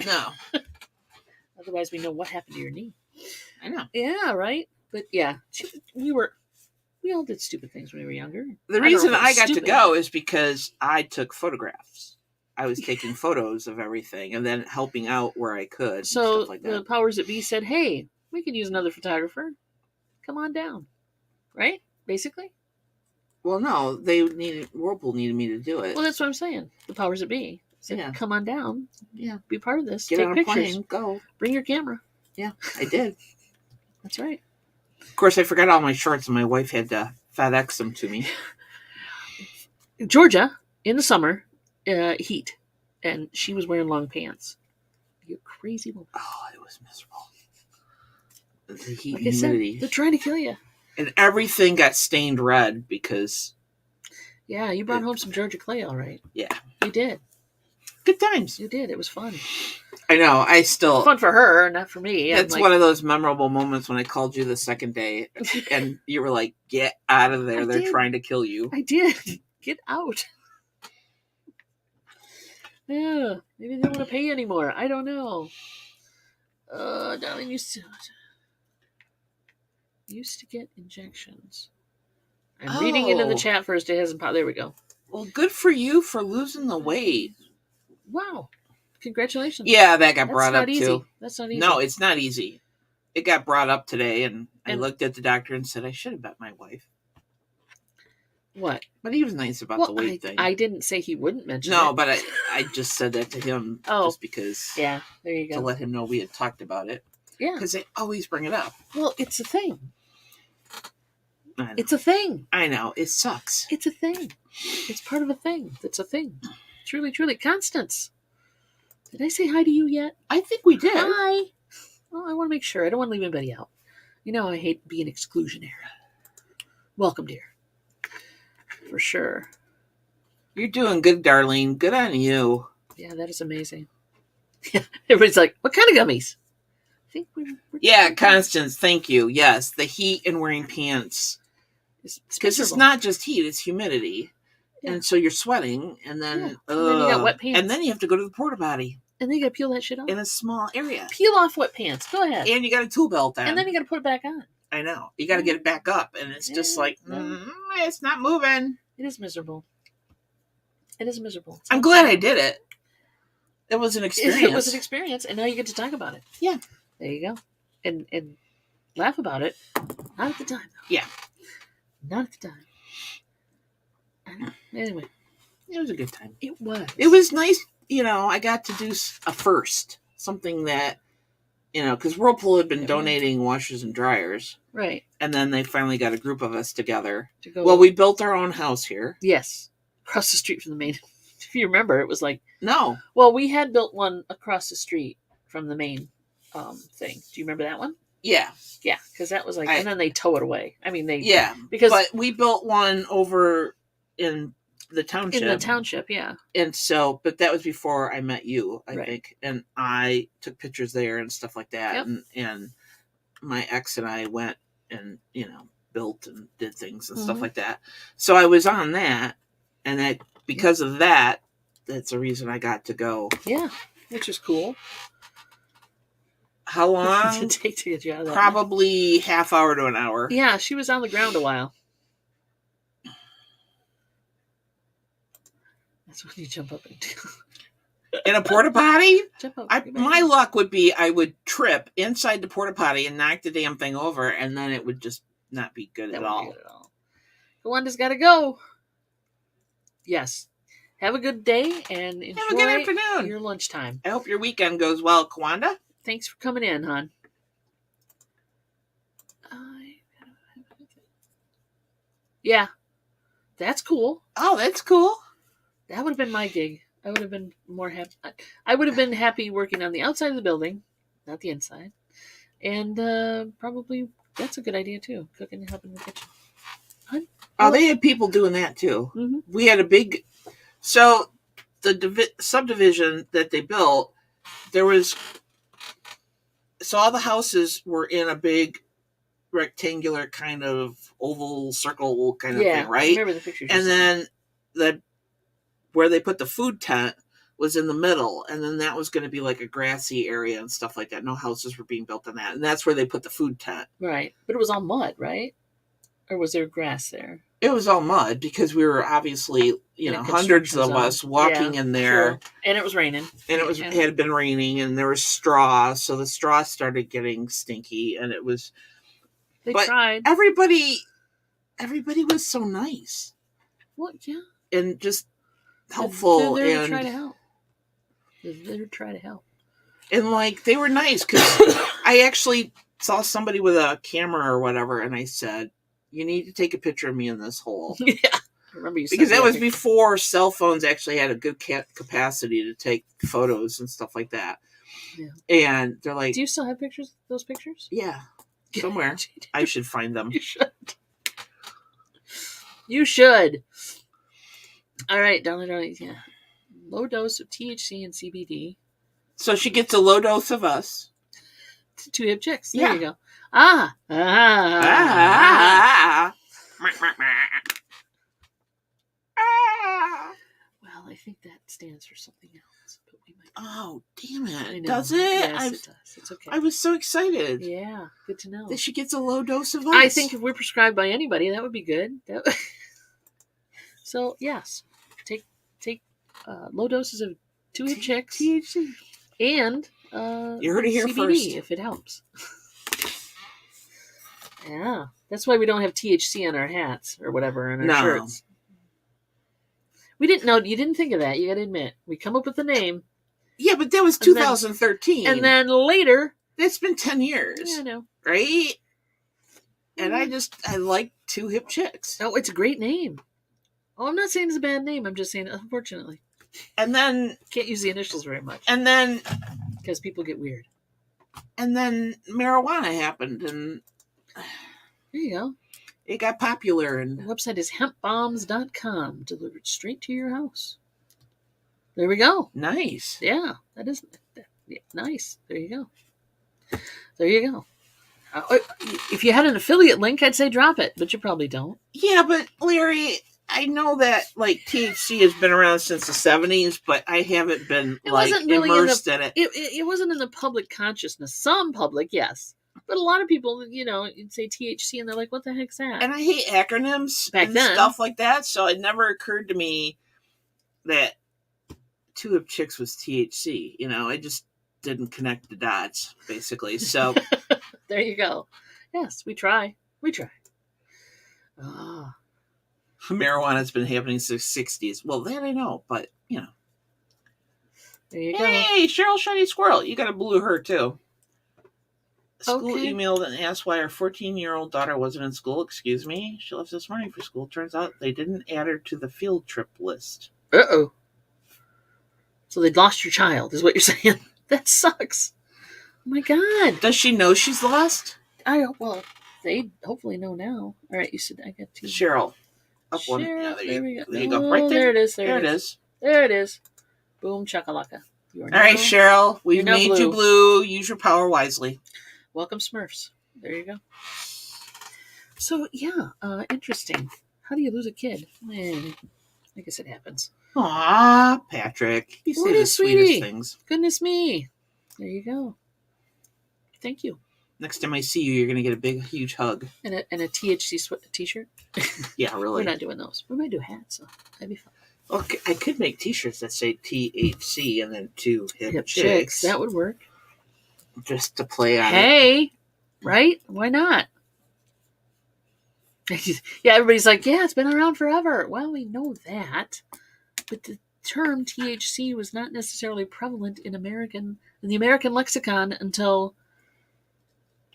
B: No.
A: Otherwise, we know what happened to your knee.
B: I know.
A: Yeah, right. But yeah, we all did stupid things when we were younger.
B: The reason I got to go is because I took photographs. I was taking photos of everything and then helping out where I could.
A: So
B: stuff like that.
A: The powers that be said, hey, we could use another photographer. come on down. Right? Basically.
B: Well, no, Whirlpool needed me to do it.
A: Well, that's what I'm saying. The powers that be said,
B: Yeah.
A: come on down.
B: Yeah.
A: Be part of this.
B: Get
A: Take
B: on a
A: pictures.
B: plane, go.
A: Bring your camera.
B: Yeah, I did.
A: That's right.
B: Of course, I forgot all my shorts, and my wife had to FedEx them to me.
A: Georgia, in the summer, heat, and she was wearing long pants. You crazy woman.
B: Oh, it was miserable. The heat
A: Like
B: and
A: I said,
B: humidity.
A: they're trying to kill you.
B: And everything got stained red because...
A: Yeah, you brought home some Georgia clay, all right.
B: Yeah.
A: You did.
B: Good times.
A: You did. It was fun.
B: I know. I still...
A: Fun for her, not for me.
B: That's one of those memorable moments when I called you the second day, and you were like, get out of there. They're trying to kill you.
A: I did. Get out. Yeah, maybe they don't want to pay anymore. I don't know. Darling used to get injections. I'm reading into the chat first. It hasn't popped. There we go.
B: Well, good for you for losing the weight.
A: Wow. Congratulations.
B: Yeah, that got brought up too.
A: That's not easy.
B: No, it's not easy. It got brought up today, and I looked at the doctor and said I should have bet my wife.
A: What?
B: But he was nice about the weight thing.
A: I didn't say he wouldn't mention it.
B: No, but I just said that to him just because.
A: Yeah, there you go.
B: To let him know we had talked about it.
A: Yeah.
B: Because they always bring it up.
A: Well, it's a thing. It's a thing.
B: I know. It sucks.
A: It's a thing. It's part of a thing. It's a thing. Truly, truly. Constance. Did I say hi to you yet?
B: I think we did.
A: Hi. Well, I want to make sure. I don't want to leave anybody out. You know, I hate being exclusionary. Welcome, dear. For sure.
B: You're doing good, Darlene. Good on you.
A: Yeah, that is amazing. Yeah, everybody's like, what kind of gummies? I think we're
B: yeah, Constance, thank you. Yes, the heat and wearing pants. Because it's not just heat, it's humidity. Yeah. And so you're sweating, and then,
A: and then you got wet pants.
B: And then you have to go to the porta potty.
A: And then you got to peel that shit off.
B: In a small area.
A: Peel off wet pants. Go ahead.
B: And you got a tool belt on.
A: And then you got to put it back on.
B: I know. You got to get it back up, and it's just like, it's not moving.
A: It is miserable. It is miserable.
B: I'm glad I did it. It was an experience.
A: It was an experience, and now you get to talk about it.
B: Yeah.
A: There you go. And laugh about it. Not at the time, though.
B: Yeah.
A: Not at the time. I know. Anyway.
B: It was a good time.
A: It was.
B: It was nice. You know, I got to do a first. Something that, because Whirlpool had been donating washers and dryers.
A: Right.
B: And then they finally got a group of us together.
A: To go.
B: Well, we built our own house here.
A: Yes. Across the street from the main. If you remember, it was like...
B: No.
A: Well, we had built one across the street from the main thing. Do you remember that one?
B: Yeah.
A: Yeah, because that was like... and then they tow it away. I mean, they...
B: Yeah. But we built one over in the township.
A: In the township, yeah.
B: And so... But that was before I met you, I think. And I took pictures there and stuff like that. Yep. And my ex and I went and, built and did things and stuff like that. So I was on that. And that because of that, that's the reason I got to go.
A: Yeah, which is cool.
B: How long?
A: Did it take to get you out of that?
B: Probably half hour to an hour.
A: Yeah, she was on the ground a while. That's when you jump up into.
B: In a porta potty?
A: Jump up.
B: My luck would be I would trip inside the porta potty and knock the damn thing over, and then it would just not be good at all.
A: Kawanda's got to go. Yes. Have a good day and enjoy
B: Have a good afternoon.
A: Your lunchtime.
B: I hope your weekend goes well, Kawanda.
A: Thanks for coming in, hon. Yeah. That's cool.
B: Oh, that's cool.
A: That would have been my gig. I would have been more happy. I would have been happy working on the outside of the building, not the inside. And probably that's a good idea too. Cooking and helping in the kitchen.
B: Oh, they had people doing that too.
A: Mm-hmm.
B: We had a big... So, the subdivision that they built, there was... So, all the houses were in a big rectangular kind of oval circle kind of thing, right?
A: I remember the pictures.
B: And then where they put the food tent was in the middle. And then that was going to be like a grassy area and stuff like that. No houses were being built on that. And that's where they put the food tent.
A: Right. But it was all mud, right? Or was there grass there?
B: It was all mud because we were obviously, hundreds of us walking in there.
A: Sure. And it was raining.
B: And it had been raining and there was straw. So the straw started getting stinky and it was
A: They
B: But
A: tried.
B: everybody was so nice.
A: Well, yeah.
B: And just helpful.
A: They're there to
B: and
A: try to help. They're there to try to help.
B: And like they were nice because I actually saw somebody with a camera or whatever, and I said, "You need to take a picture of me in this hole."
A: Yeah, I remember you
B: because
A: said
B: that was before cell phones actually had a good capacity to take photos and stuff like that.
A: Yeah.
B: And they're like,
A: "Do you still have pictures? Those pictures?"
B: Yeah, somewhere. I should find them.
A: You should. You should. All right, darling. Yeah, low dose of THC and CBD.
B: So she gets a low dose of us.
A: 2 hip chicks. There
B: Yeah.
A: you go. Well, I think that stands for something else. But we might.
B: Oh, damn it!
A: Does
B: it?
A: Yes, it does. It's okay.
B: I was so excited.
A: Yeah, good to know
B: that she gets a low dose of us.
A: I think if we're prescribed by anybody, that would be good. So yes, take low doses of 2 hip chicks
B: THC
A: and
B: you heard it here
A: CBD
B: first.
A: if it helps. Yeah, that's why we don't have THC on our hats or whatever on our shirts. We didn't know. You didn't think of that. You got to admit, we come up with the name.
B: Yeah, but that was 2013,
A: and then later,
B: it's been 10 years.
A: Yeah, I know,
B: right? And I like 2 hip chicks.
A: Oh, it's a great name. Oh, I'm not saying it's a bad name. I'm just saying, unfortunately.
B: And then
A: can't use the initials very much.
B: And then
A: because people get weird.
B: And then marijuana happened, and
A: there you go.
B: It got popular, and
A: the website is hempbombs.com, delivered straight to your house. There we go.
B: Nice.
A: Yeah, that is nice. There you go. There you go. If you had an affiliate link, I'd say drop it, but you probably don't.
B: Yeah, but Larry, I know that like THC has been around since the 70s, but I haven't been really immersed in it.
A: It wasn't in the public consciousness. Some public, yes. But a lot of people, you'd say THC and they're like, what the heck's that?
B: And I hate acronyms and stuff like that, so it never occurred to me that 2 hip chicks was THC. I just didn't connect the dots, basically. So
A: there you go. Yes, we try.
B: Marijuana's been happening since the 60s. Well, that I know, but,
A: There you go.
B: Hey, Cheryl Shiny Squirrel. You got to blue her, too. School emailed and asked why our 14-year-old daughter wasn't in school. Excuse me. She left this morning for school. Turns out they didn't add her to the field trip list.
A: Uh-oh. So they'd lost your child, is what you're saying. That sucks. Oh, my God.
B: Does she know she's lost?
A: Well, they hopefully know now. All right, you said I got to.
B: Cheryl. Up
A: Cheryl,
B: one. Yeah,
A: there we go.
B: There you go. Right there.
A: There it is.
B: There it is.
A: There it is. Boom, chakalaka.
B: All right, Cheryl. We've made you blue. Use your power wisely.
A: Welcome, Smurfs. There you go. So, yeah, interesting. How do you lose a kid? I guess it happens.
B: Aw, Patrick. You say the sweetest things.
A: Goodness me. There you go. Thank you.
B: Next time I see you, you're going to get a big, huge hug.
A: And a THC t-shirt?
B: Yeah, really.
A: We're not doing those. We might do hats, so that'd be fun.
B: Okay, I could make t-shirts that say THC and then 2 hip chicks.
A: That would work.
B: Just to play on
A: it. Right? Why not? Yeah, everybody's like, yeah, it's been around forever. Well, we know that. But the term THC was not necessarily prevalent in the American lexicon until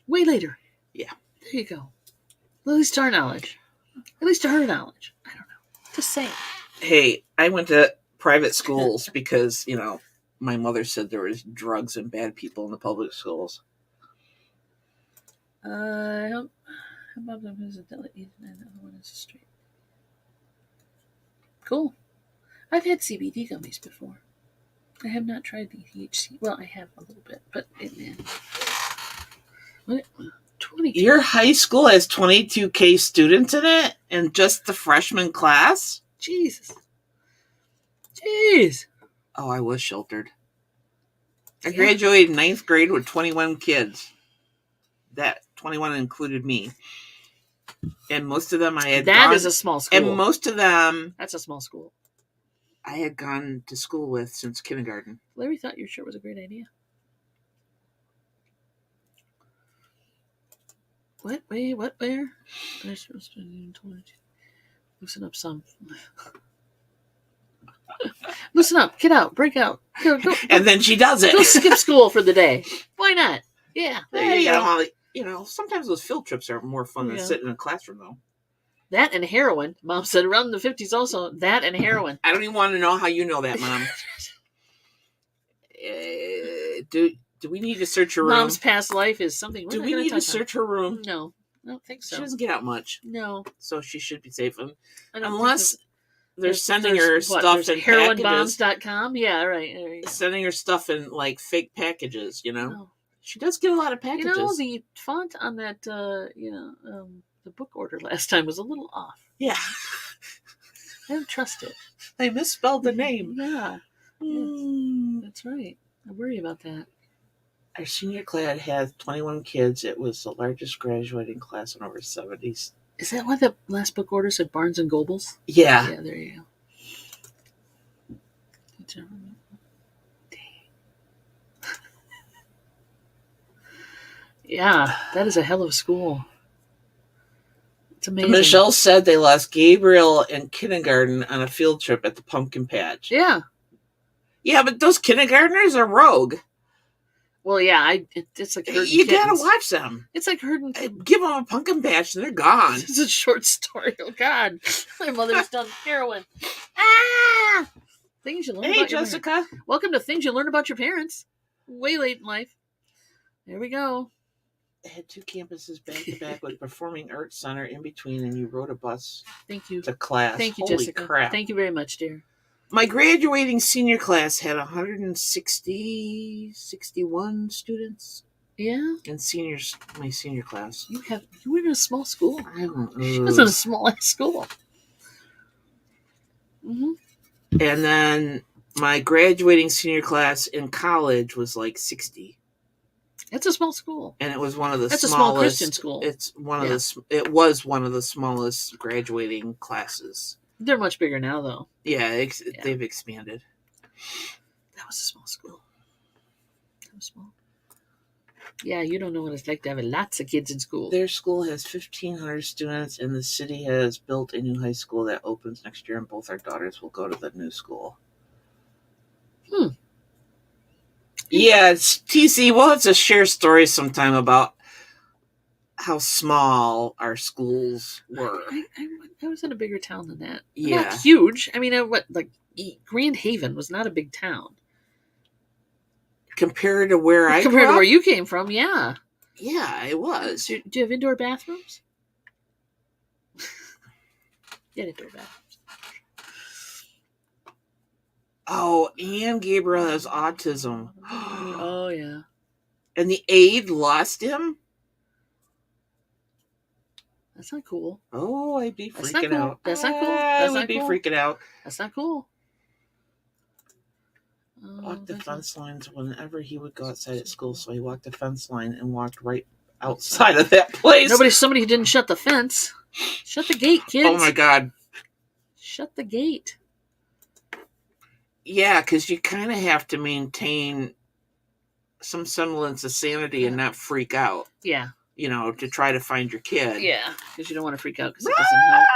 A: way later.
B: Yeah.
A: There you go. At least to our knowledge. At least to her knowledge. I don't know. Just saying.
B: Hey, I went to private schools because, my mother said there was drugs and bad people in the public schools.
A: How about them is a delegate and the other one is a straight. Cool. I've had CBD gummies before. I have not tried the THC. Well, I have a little bit, but what? 22.
B: Your high school has 22K students in it, and just the freshman class?
A: Jesus. Jeez.
B: Oh, I was sheltered. I graduated 9th grade with 21 kids. That 21 included me. And most of them I had
A: That is a small school.
B: And most of them...
A: That's a small school.
B: I had gone to school with since kindergarten.
A: Larry thought your shirt was a great idea. What? Wait, what? Where? Loosen up some. Loosen up. Get out. Break out. Go.
B: And then she does it.
A: Go skip school for the day. Why not? Yeah, there you go.
B: Sometimes those field trips are more fun than sitting in a classroom, though.
A: That and heroin. Mom said around the 50s also. That and heroin.
B: I don't even want to know how you know that, Mom. Do we need to search her room?
A: Mom's past life is something.
B: Do we need to search her room?
A: No, I don't think so.
B: She doesn't get out much.
A: No.
B: So she should be safe.
A: Unless
B: they're sending her stuff in
A: heroinbombs.com. Yeah, right.
B: Sending her stuff in like fake packages, Oh. She does get a lot of packages.
A: The font on that, the book order last time was a little off.
B: Yeah.
A: I don't trust it.
B: They misspelled the name.
A: Yeah. That's right. I worry about that.
B: Our senior class had 21 kids. It was the largest graduating class in over 70s.
A: Is that why the last book order said Barnes and Nobles?
B: Yeah.
A: Yeah, there you go. Yeah, that is a hell of a school. It's amazing.
B: Michelle said they lost Gabriel in kindergarten on a field trip at the pumpkin patch.
A: Yeah.
B: Yeah, but those kindergartners are rogue.
A: Well, yeah, it's like herding
B: you
A: kittens.
B: Gotta watch them.
A: It's like herding
B: kittens. Give them a pumpkin patch and they're gone.
A: It's a short story. Oh, God. My mother's done heroin. Things you learn about your
B: Jessica.
A: Parents. Welcome to Things You Learn About Your Parents. Way late in life. There we go.
B: It had 2 campuses back to back with Performing Arts Center in between, and you rode a bus
A: Thank you.
B: to class.
A: Thank you,
B: Holy
A: Jessica.
B: Crap.
A: Thank you very much, dear.
B: My graduating senior class had 61 students.
A: Yeah.
B: And my senior class.
A: You were in a small school.
B: I don't know.
A: She was in a small school.
B: Mm-hmm. And then my graduating senior class in college was like 60.
A: That's a small school.
B: And it was one of the
A: smallest. That's a small Christian school.
B: It was one of the smallest graduating classes.
A: They're much bigger now, though.
B: Yeah, they've expanded.
A: That was a small school. That was small. Yeah, you don't know what it's like to have lots of kids in school.
B: Their school has 1,500 students, and the city has built a new high school that opens next year, and both our daughters will go to the new school. Yeah, it's TC. We'll have to share stories sometime about how small our schools were.
A: I was in a bigger town than that.
B: Yeah.
A: Not huge. I mean, Grand Haven was not a big town.
B: Compared to where I grew up?
A: Compared to where you came from, yeah.
B: Yeah, it was.
A: Do you have indoor bathrooms? Yeah, indoor bathrooms.
B: Oh, and Gabriel has autism.
A: Oh, yeah.
B: And the aide lost him?
A: That's not cool.
B: Oh, I'd be freaking out.
A: That's not cool.
B: I would be freaking out.
A: That's not cool.
B: Walked the fence lines whenever he would go outside at school, so he walked the fence line and walked right outside of that place.
A: Somebody who didn't shut the fence. Shut the gate, kids.
B: Oh, my God.
A: Shut the gate.
B: Yeah, because you kind of have to maintain some semblance of sanity and not freak out.
A: Yeah.
B: To try to find your kid.
A: Yeah, because you don't want to freak out because it doesn't help.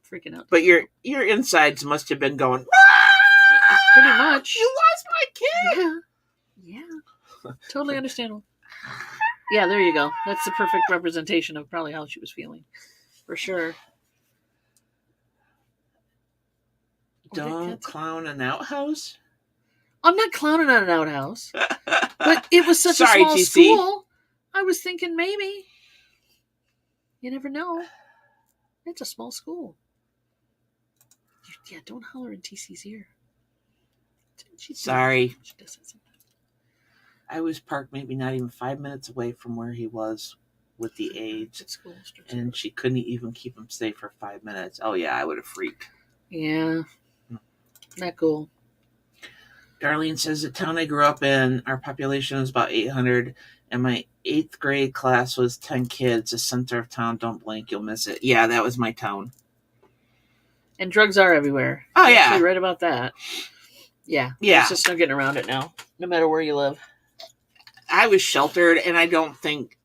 A: Freaking out.
B: But your insides must have been going,
A: pretty much.
B: You lost my
A: kid. Yeah. Totally understandable. Yeah, there you go. That's the perfect representation of probably how she was feeling. For sure.
B: Don't clown an outhouse?
A: I'm not clowning on an outhouse. But it was such a small
B: TC.
A: school. I was thinking maybe. You never know. It's a small school. Yeah, don't holler in TC's ear.
B: Sorry.
A: She does that sometimes.
B: I was parked maybe not even 5 minutes away from where he was with the aides.
A: At school.
B: And she couldn't even keep him safe for 5 minutes. Oh, yeah, I would have freaked.
A: Yeah. Not cool.
B: Darlene says the town I grew up in, our population was about 800, and my 8th grade class was 10 kids. The center of town, don't blink, you'll miss it. Yeah, that was my town.
A: And drugs are everywhere.
B: Oh, yeah.
A: You're right about that. Yeah. There's just no getting around it now, no matter where you live.
B: I was sheltered, and I don't think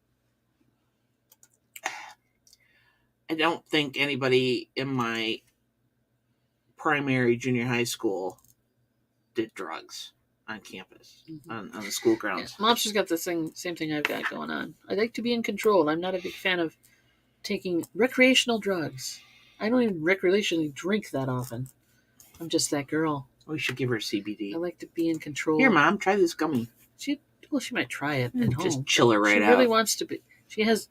B: I don't think anybody in my primary junior high school did drugs on campus, on the school grounds.
A: Yeah. Mom's just got the same thing I've got going on. I like to be in control. I'm not a big fan of taking recreational drugs. I don't even recreationally drink that often. I'm just that girl.
B: We should give her CBD.
A: I like to be in control.
B: Here, Mom, try this gummy.
A: She might try it at home.
B: Just chill her right out.
A: She really wants to be. She has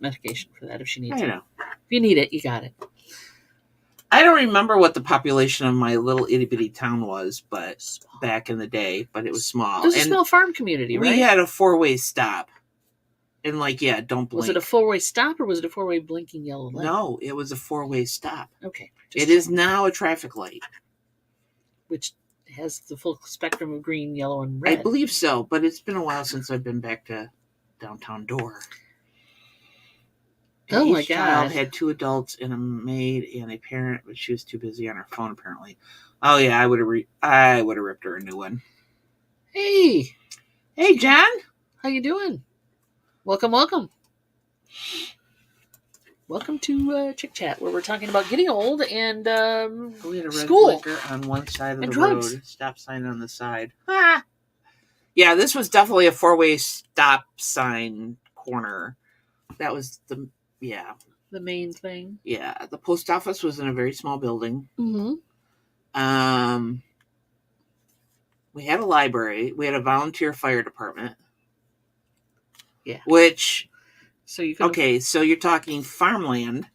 A: medication for that if she needs it.
B: I know.
A: If you need it, you got it.
B: I don't remember what the population of my little itty bitty town was, but back in the day, but it was small.
A: It was a small farm community, right?
B: We had a 4-way stop. And don't blink.
A: Was it a 4-way stop or was it a 4-way blinking yellow light?
B: No, it was a 4-way stop.
A: Okay.
B: It is now a traffic light.
A: Which has the full spectrum of green, yellow, and red.
B: I believe so, but it's been a while since I've been back to downtown Door. And
A: oh my
B: each
A: God!
B: Child had 2 adults and a maid and a parent, but she was too busy on her phone apparently. Oh yeah, I would have ripped her a new one.
A: Hey,
B: John,
A: how you doing? Welcome to Chick Chat, where we're talking about getting old and
B: we had a red
A: school
B: blinker on one side of
A: and
B: the
A: drugs.
B: road, stop sign on the side. Yeah, this was definitely a 4-way stop sign corner. That was the
A: main thing.
B: Yeah, the post office was in a very small building.
A: Mm-hmm.
B: We had a library. We had a volunteer fire department.
A: Yeah.
B: Which,
A: so you could
B: so you're talking farmland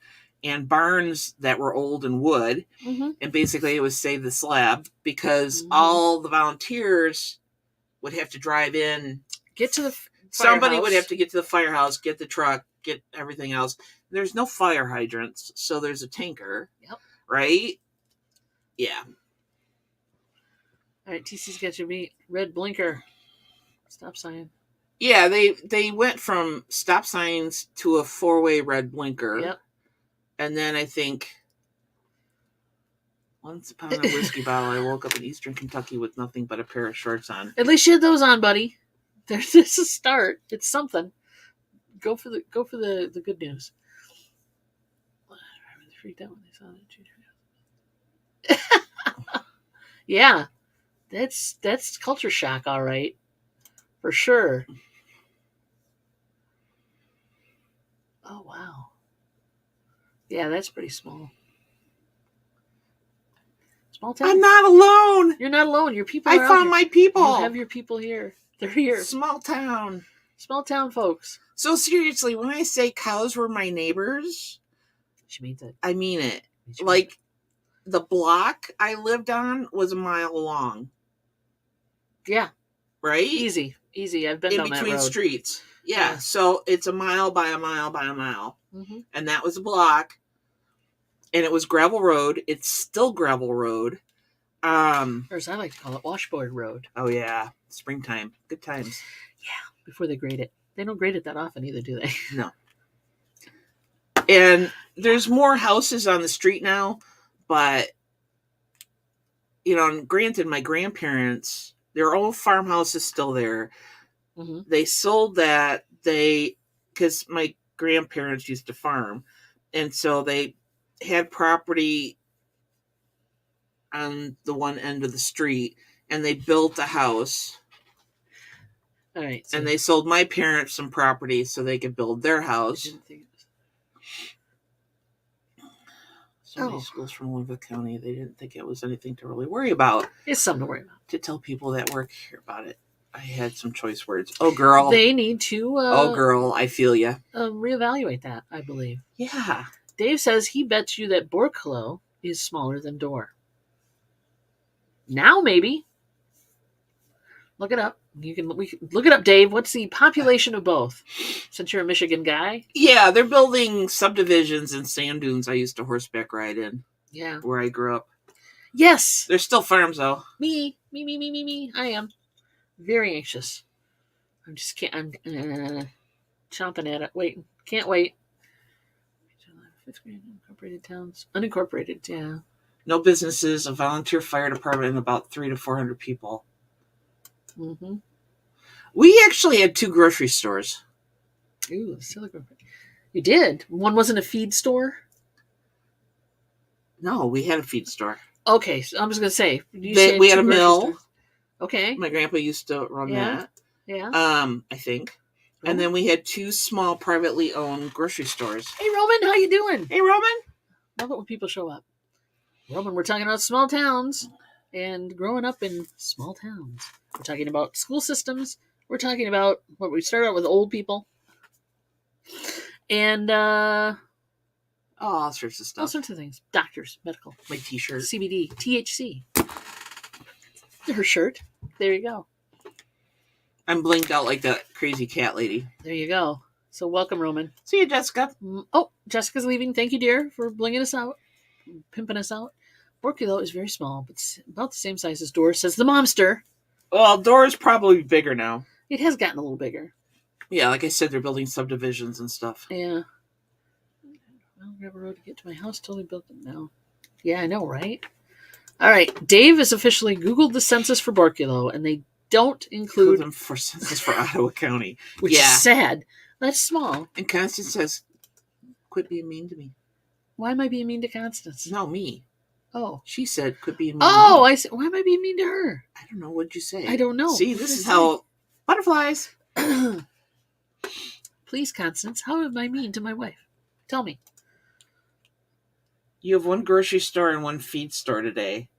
B: and barns that were old and wood.
A: Mm-hmm.
B: And basically it was save the slab because all the volunteers would have to drive in.
A: Get to the
B: Somebody would have to get to the firehouse, get the truck, get everything else. There's no fire hydrants, so there's a tanker.
A: Yep.
B: Right? Yeah.
A: All right, TC's got your beat. Red blinker. Stop sign.
B: Yeah, they went from stop signs to a 4-way red blinker.
A: Yep.
B: And then I think once upon a whiskey bottle, I woke up in Eastern Kentucky with nothing but a pair of shorts on.
A: At least you had those on, buddy. There's a start. It's something. Go for the good news. They freaked out when they saw that. Yeah, that's culture shock, all right, for sure. Oh wow. Yeah, that's pretty small. Small town.
B: I'm not alone.
A: You're not alone. Your people.
B: I found my people.
A: You have your people here. They're here.
B: Small town.
A: Small town folks.
B: So seriously, when I say cows were my neighbors,
A: she means it.
B: I mean it. Like the block I lived on was a mile long.
A: Yeah.
B: Right?
A: Easy. I've been down that road. In between
B: streets. Yeah. So it's a mile by a mile by a mile.
A: Mm-hmm.
B: And that was a block. And it was gravel road. It's still gravel road.
A: Or as I like to call it, washboard road.
B: Oh, yeah. Springtime. Good times.
A: Yeah. Before they grade it. They don't grade it that often either, do they?
B: No. And there's more houses on the street now. But, and granted, my grandparents, their old farmhouse is still there.
A: Mm-hmm.
B: They sold that. Because my grandparents used to farm. And so they had property on the one end of the street, and they built a house.
A: All right.
B: And they sold my parents some property so they could build their house. So many schools from Linville County, they didn't think it was anything to really worry about.
A: It's something to worry about.
B: To tell people that work here about it. I had some choice words. Oh, girl.
A: They need to...
B: oh, girl, I feel ya.
A: Reevaluate that, I believe.
B: Yeah.
A: Dave says he bets you that Borklo is smaller than Door. Now, maybe. Look it up. We can look it up, Dave. What's the population of both? Since you're a Michigan guy.
B: Yeah, they're building subdivisions and sand dunes I used to horseback ride in.
A: Yeah.
B: Where I grew up.
A: Yes.
B: There's still farms, though.
A: Me. I am very anxious. I'm chomping at it. Wait. Can't wait. 5th grade, unincorporated towns. Unincorporated, yeah.
B: No businesses, a volunteer fire department, and about 300 to 400 people.
A: Mm-hmm.
B: We actually had 2 grocery stores.
A: Ooh, still a grocery. You did? One wasn't a feed store?
B: No, we had a feed store.
A: Okay, so I was going to say, you
B: We had
A: two
B: a
A: grocery
B: mill.
A: stores. Okay.
B: My grandpa used to run that.
A: Yeah.
B: I think. And then we had 2 small privately owned grocery stores.
A: Hey, Roman, how you doing?
B: Hey, Roman.
A: Love it when people show up. Roman, we're talking about small towns and growing up in small towns. We're talking about school systems. We're talking about what we started out with old people. And
B: all sorts of stuff.
A: All sorts of things. Doctors, medical.
B: My t-shirt.
A: CBD, THC. Her shirt. There you go.
B: I'm blinked out like that crazy cat lady.
A: There you go. So welcome, Roman.
B: See you, Jessica.
A: Oh, Jessica's leaving. Thank you, dear, for blinging us out, pimping us out. Borky, though, is very small, but about the same size as Doris, says the momster.
B: Well, Doris probably bigger now.
A: It has gotten a little bigger.
B: Yeah, like I said, they're building subdivisions and stuff.
A: Yeah. Well, we have a road to get to my house. Totally built it now. Yeah, I know, right? All right. Dave has officially Googled the census for Borculo, and they don't include
B: them for census for Ottawa County,
A: which is sad. That's small.
B: And Constance says, "Quit being mean to me."
A: Why am I being mean to Constance?
B: No, me.
A: Oh,
B: she said, "Quit being mean."
A: Oh, I said, why am I being mean to her?
B: I don't know. What'd you say?
A: I don't know.
B: See, this is how butterflies.
A: Please, Constance, how am I mean to my wife? Tell me.
B: You have one grocery store and one feed store today.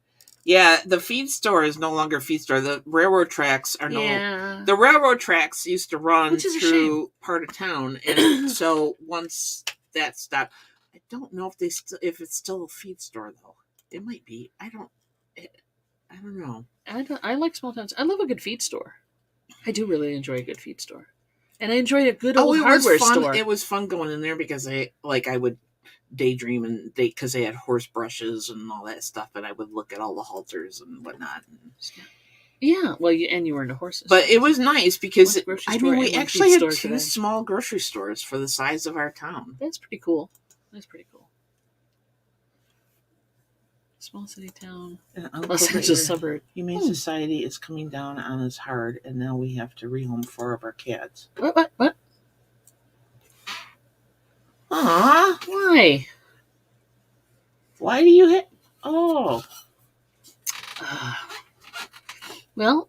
B: Yeah, the feed store is no longer a feed store. The railroad tracks are no. The railroad tracks used to run through part of town, and so once that stopped, I don't know if it's still a feed store though. It might be. I don't know.
A: I like small towns. I love a good feed store. I do really enjoy a good feed store, and I enjoy a good old hardware store.
B: It was fun going in there because I would daydream and because they had horse brushes and all that stuff, and I would look at all the halters and whatnot.
A: Yeah, well, you were into horses,
B: but it was nice because we actually had 2 small grocery stores for the size of our town.
A: That's pretty cool. Small city town, Los Angeles suburb.
B: Humane Society is coming down on us hard, and now we have to rehome 4 of our cats.
A: What?
B: Aww.
A: Why?
B: Why do you hit? Oh.
A: Well,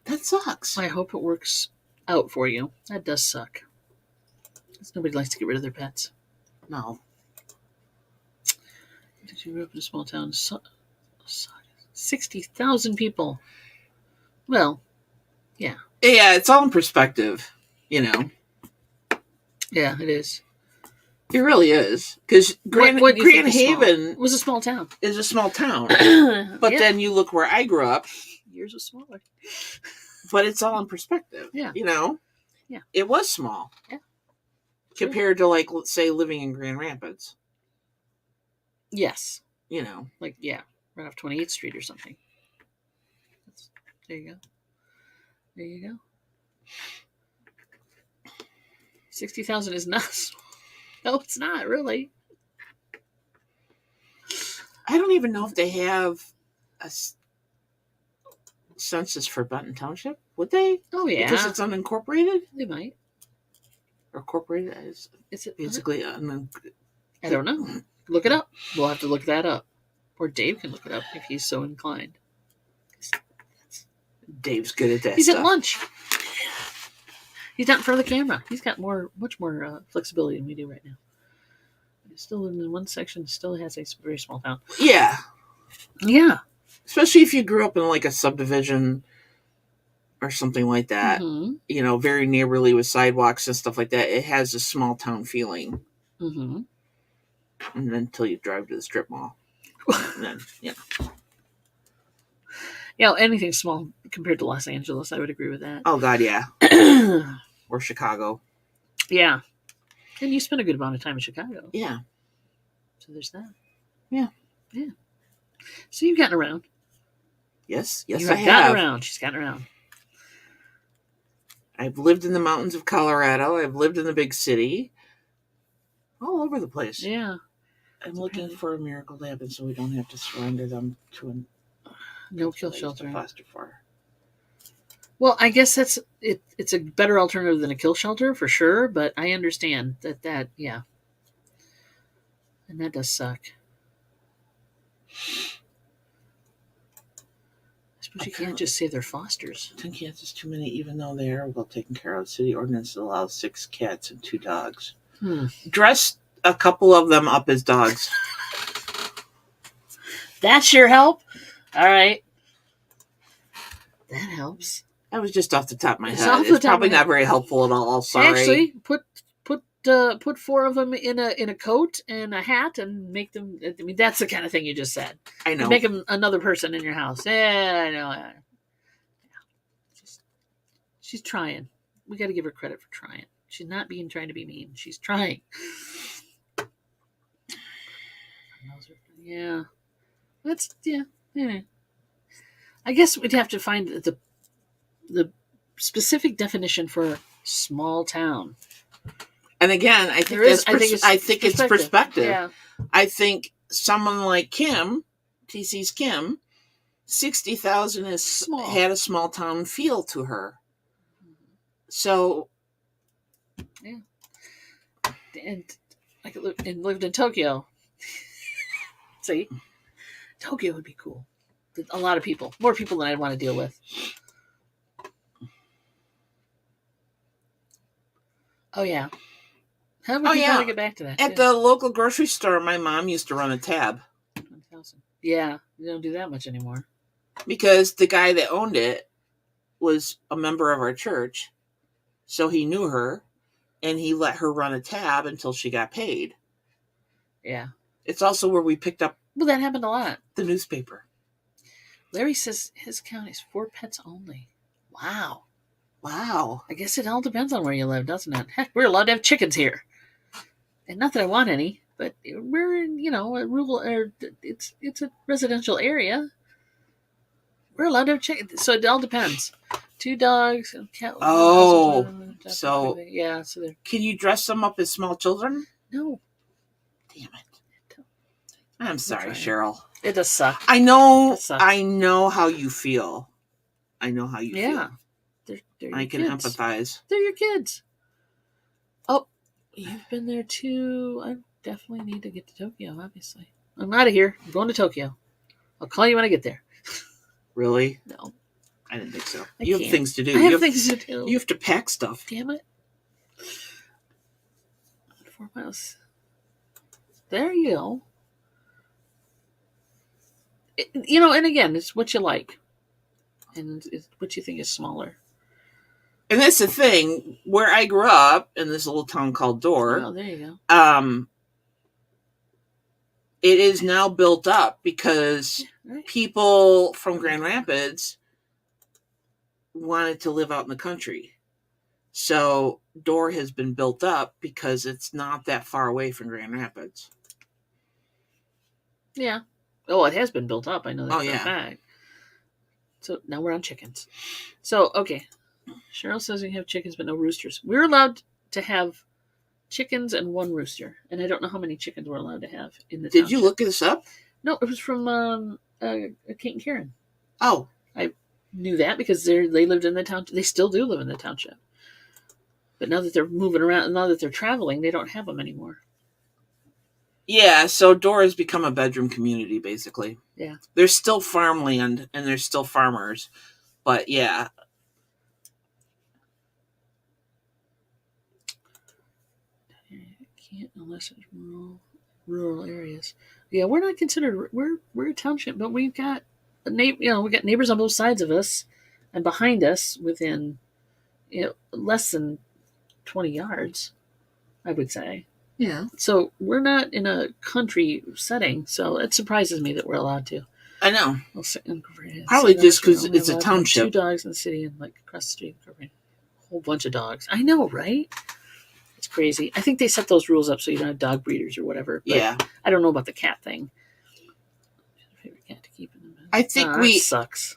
B: that sucks.
A: I hope it works out for you. That does suck. Because nobody likes to get rid of their pets.
B: No.
A: Did you grow up in a small town? 60,000 people. Well, yeah.
B: Yeah, it's all in perspective,
A: Yeah, it is.
B: It really is. Because Grand Haven
A: was a small town.
B: Is a small town. But then you look where I grew up.
A: Yours was smaller.
B: But it's all in perspective.
A: Yeah.
B: Yeah. It was small.
A: Yeah.
B: Compared to, let's say, living in Grand Rapids.
A: Yes.
B: Right
A: off 28th Street or something. There you go. 60,000 is not. No, it's not really.
B: I don't even know if they have a census for Benton Township. Would they?
A: Oh, yeah.
B: Because it's unincorporated?
A: They might.
B: Or corporated? Is it basically
A: I don't know. Look it up. We'll have to look that up. Or Dave can look it up if he's so inclined.
B: Dave's good at that
A: He's
B: stuff.
A: At lunch. He's not in front of the camera. He's got much more flexibility than we do right now. He's still living in one section. Still has a very small town.
B: Yeah.
A: Yeah.
B: Especially if you grew up in a subdivision or something like that.
A: Mm-hmm.
B: Very neighborly with sidewalks and stuff like that. It has a small town feeling.
A: Mm-hmm.
B: And then until you drive to the strip mall. And then,
A: anything small compared to Los Angeles, I would agree with that.
B: Oh, God, yeah. Or Chicago.
A: Yeah. And you spent a good amount of time in Chicago.
B: Yeah.
A: So there's that.
B: Yeah.
A: Yeah. So you've gotten around.
B: Yes,
A: I have. Gotten around. She's gotten around.
B: I've lived in the mountains of Colorado. I've lived in the big city. All over the place.
A: Yeah.
B: I'm looking for a miracle to happen so we don't have to surrender them to a
A: no-kill shelter.
B: Foster for.
A: Well, I guess that's it. It's a better alternative than a kill shelter for sure. But I understand that yeah, and that does suck. I suppose you can't just say they're fosters.
B: 10 cats is too many, even though they are well taken care of. City ordinance allows 6 cats and 2 dogs. Dress a couple of them up as dogs.
A: That's your help? All right. That helps.
B: That was just off the top of my
A: It's
B: head.
A: off the
B: It's
A: top
B: probably
A: of my
B: not very helpful at all. Sorry.
A: Actually, put 4 of them in a coat and a hat and make them. I mean, that's the kind of thing you just said.
B: I know.
A: Make them another person in your house. Yeah, I know. Yeah. She's trying. We got to give her credit for trying. She's not trying to be mean. She's trying. Yeah. That's yeah. I guess we'd have to find the specific definition for small town.
B: And again, I think it's perspective.
A: Yeah.
B: I think someone like Kim, TC's Kim, 60,000 had a small town feel to her. So,
A: yeah, and I lived in Tokyo. See, Tokyo would be cool. A lot of people, more people than I'd want to deal with. Oh yeah. How would you gotta get back to that?
B: At the local grocery store, my mom used to run a tab.
A: Yeah, you don't do that much anymore.
B: Because the guy that owned it was a member of our church. So he knew her, and he let her run a tab until she got paid.
A: Yeah.
B: It's also where we picked up...
A: Well, that happened a lot.
B: The newspaper.
A: Larry says his count is 4 pets only. Wow.
B: Wow.
A: I guess it all depends on where you live, doesn't it? Heck, we're allowed to have chickens here. And not that I want any, but we're in, a rural... It's a residential area. We're allowed to have chickens. So it all depends. 2 dogs and cat.
B: Oh, so
A: yeah. So they're...
B: Can you dress them up as small children?
A: No.
B: Damn it. I'm sorry, Cheryl.
A: It does suck.
B: I know how you feel. I know how you feel.
A: They're
B: I can empathize.
A: They're your kids. Oh, you've been there too. I definitely need to get to Tokyo, obviously. I'm out of here. I'm going to Tokyo. I'll call you when I get there.
B: Really?
A: No.
B: I didn't think so. You have things to do.
A: I have things to do.
B: You have to pack stuff.
A: Damn it. 4 miles. There you go. And again, it's what you like. And it's what you think is smaller.
B: And that's the thing. Where I grew up, in this little town called Dorr.
A: Oh, there you go.
B: It is now built up because people from Grand Rapids wanted to live out in the country. So Dorr has been built up because it's not that far away from Grand Rapids.
A: Yeah. Oh, it has been built up. I know that for a fact. So now we're on chickens. So, okay. Cheryl says we have chickens but no roosters. We're allowed to have chickens and 1 rooster. And I don't know how many chickens we're allowed to have in the township.
B: Did you look this up?
A: No, it was from Kate and Karen.
B: Oh.
A: I knew that because they lived in the township. They still do live in the township. But now that they're moving around, now that they're traveling, they don't have them anymore.
B: Yeah, so Dorr has become a bedroom community, basically.
A: Yeah.
B: There's still farmland, and there's still farmers. But, yeah.
A: Can't unless it's rural areas. Yeah, we're not considered... We're a township, but we've got... we got neighbors on both sides of us, and behind us, within less than 20 yards, I would say.
B: Yeah.
A: So we're not in a country setting, so it surprises me that we're allowed to.
B: I know.
A: Probably
B: just because it's a township.
A: 2 dogs in the city and across the street, a whole bunch of dogs. I know, right? It's crazy. I think they set those rules up so you don't have dog breeders or whatever. But
B: yeah.
A: I don't know about the cat thing. Favorite cat to keep in the
B: I think
A: sucks.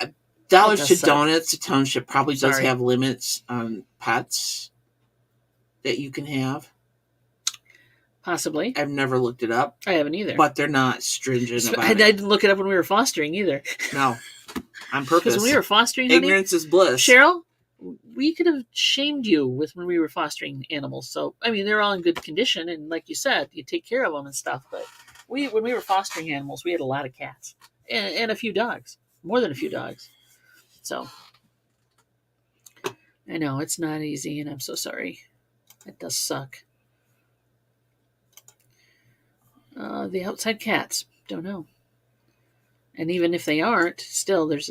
B: Dollars to Donuts, the township probably does have limits on pets that you can have.
A: Possibly.
B: I've never looked it up.
A: I haven't either.
B: But they're not stringent about
A: it. I didn't look it up when we were fostering either.
B: No. On purpose.
A: Because when we were fostering,
B: ignorance is bliss.
A: Cheryl, we could have shamed you with when we were fostering animals. So, I mean, they're all in good condition, and like you said, you take care of them and stuff. But when we were fostering animals, we had a lot of cats and a few dogs, more than a few dogs. So, I know it's not easy, and I'm so sorry. It does suck. The outside cats, don't know. And even if they aren't, still there's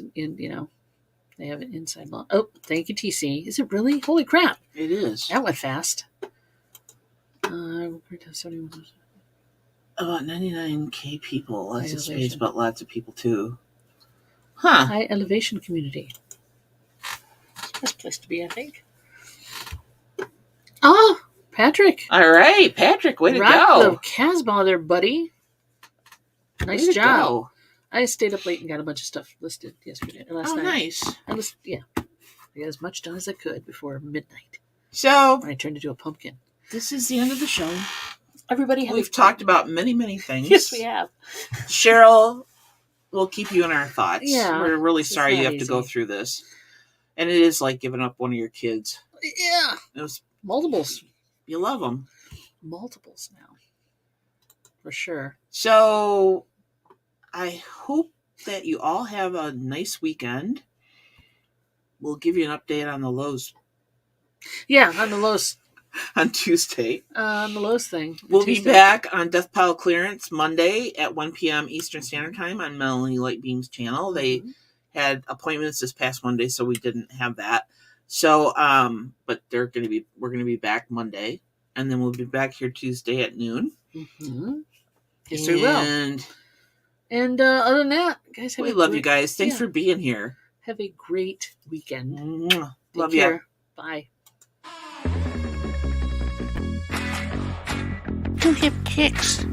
A: they have an inside law. Oh, thank you, TC. Is it really? Holy crap!
B: It is.
A: That went fast.
B: About 99K people. Lots of space, but lots of people too. Huh.
A: High elevation community. Best place to be, I think. Oh, Patrick.
B: All right, Patrick. Way to
A: Rock
B: go.
A: the Casbah there, buddy. Nice job. Go. I stayed up late and got a bunch of stuff listed last night.
B: Nice.
A: I got as much done as I could before midnight.
B: So
A: when I turned into a pumpkin.
B: This is the end of the show.
A: Everybody,
B: we've talked about many, many things.
A: Yes, we have.
B: Cheryl, we'll keep you in our thoughts.
A: Yeah,
B: we're really sorry you have to go through this, and it is like giving up one of your kids.
A: Yeah,
B: it was
A: multiples.
B: You love them.
A: Multiples now, for sure.
B: So, I hope that you all have a nice weekend. We'll give you an update on the Lowe's.
A: Yeah, on the Lowe's.
B: On Tuesday.
A: On the Lowe's thing.
B: We'll be back on Death Pile Clearance Monday at 1 p.m. Eastern Standard Time on Melanie Lightbeam's channel. They had appointments this past Monday, so we didn't have that. So, but we're going to be back Monday, and then we'll be back here Tuesday at noon.
A: Mm-hmm. Yes, we will. And other than that, guys,
B: we love you guys. Thanks for being here.
A: Have a great weekend.
B: Love you.
A: Bye.
B: To hip kicks.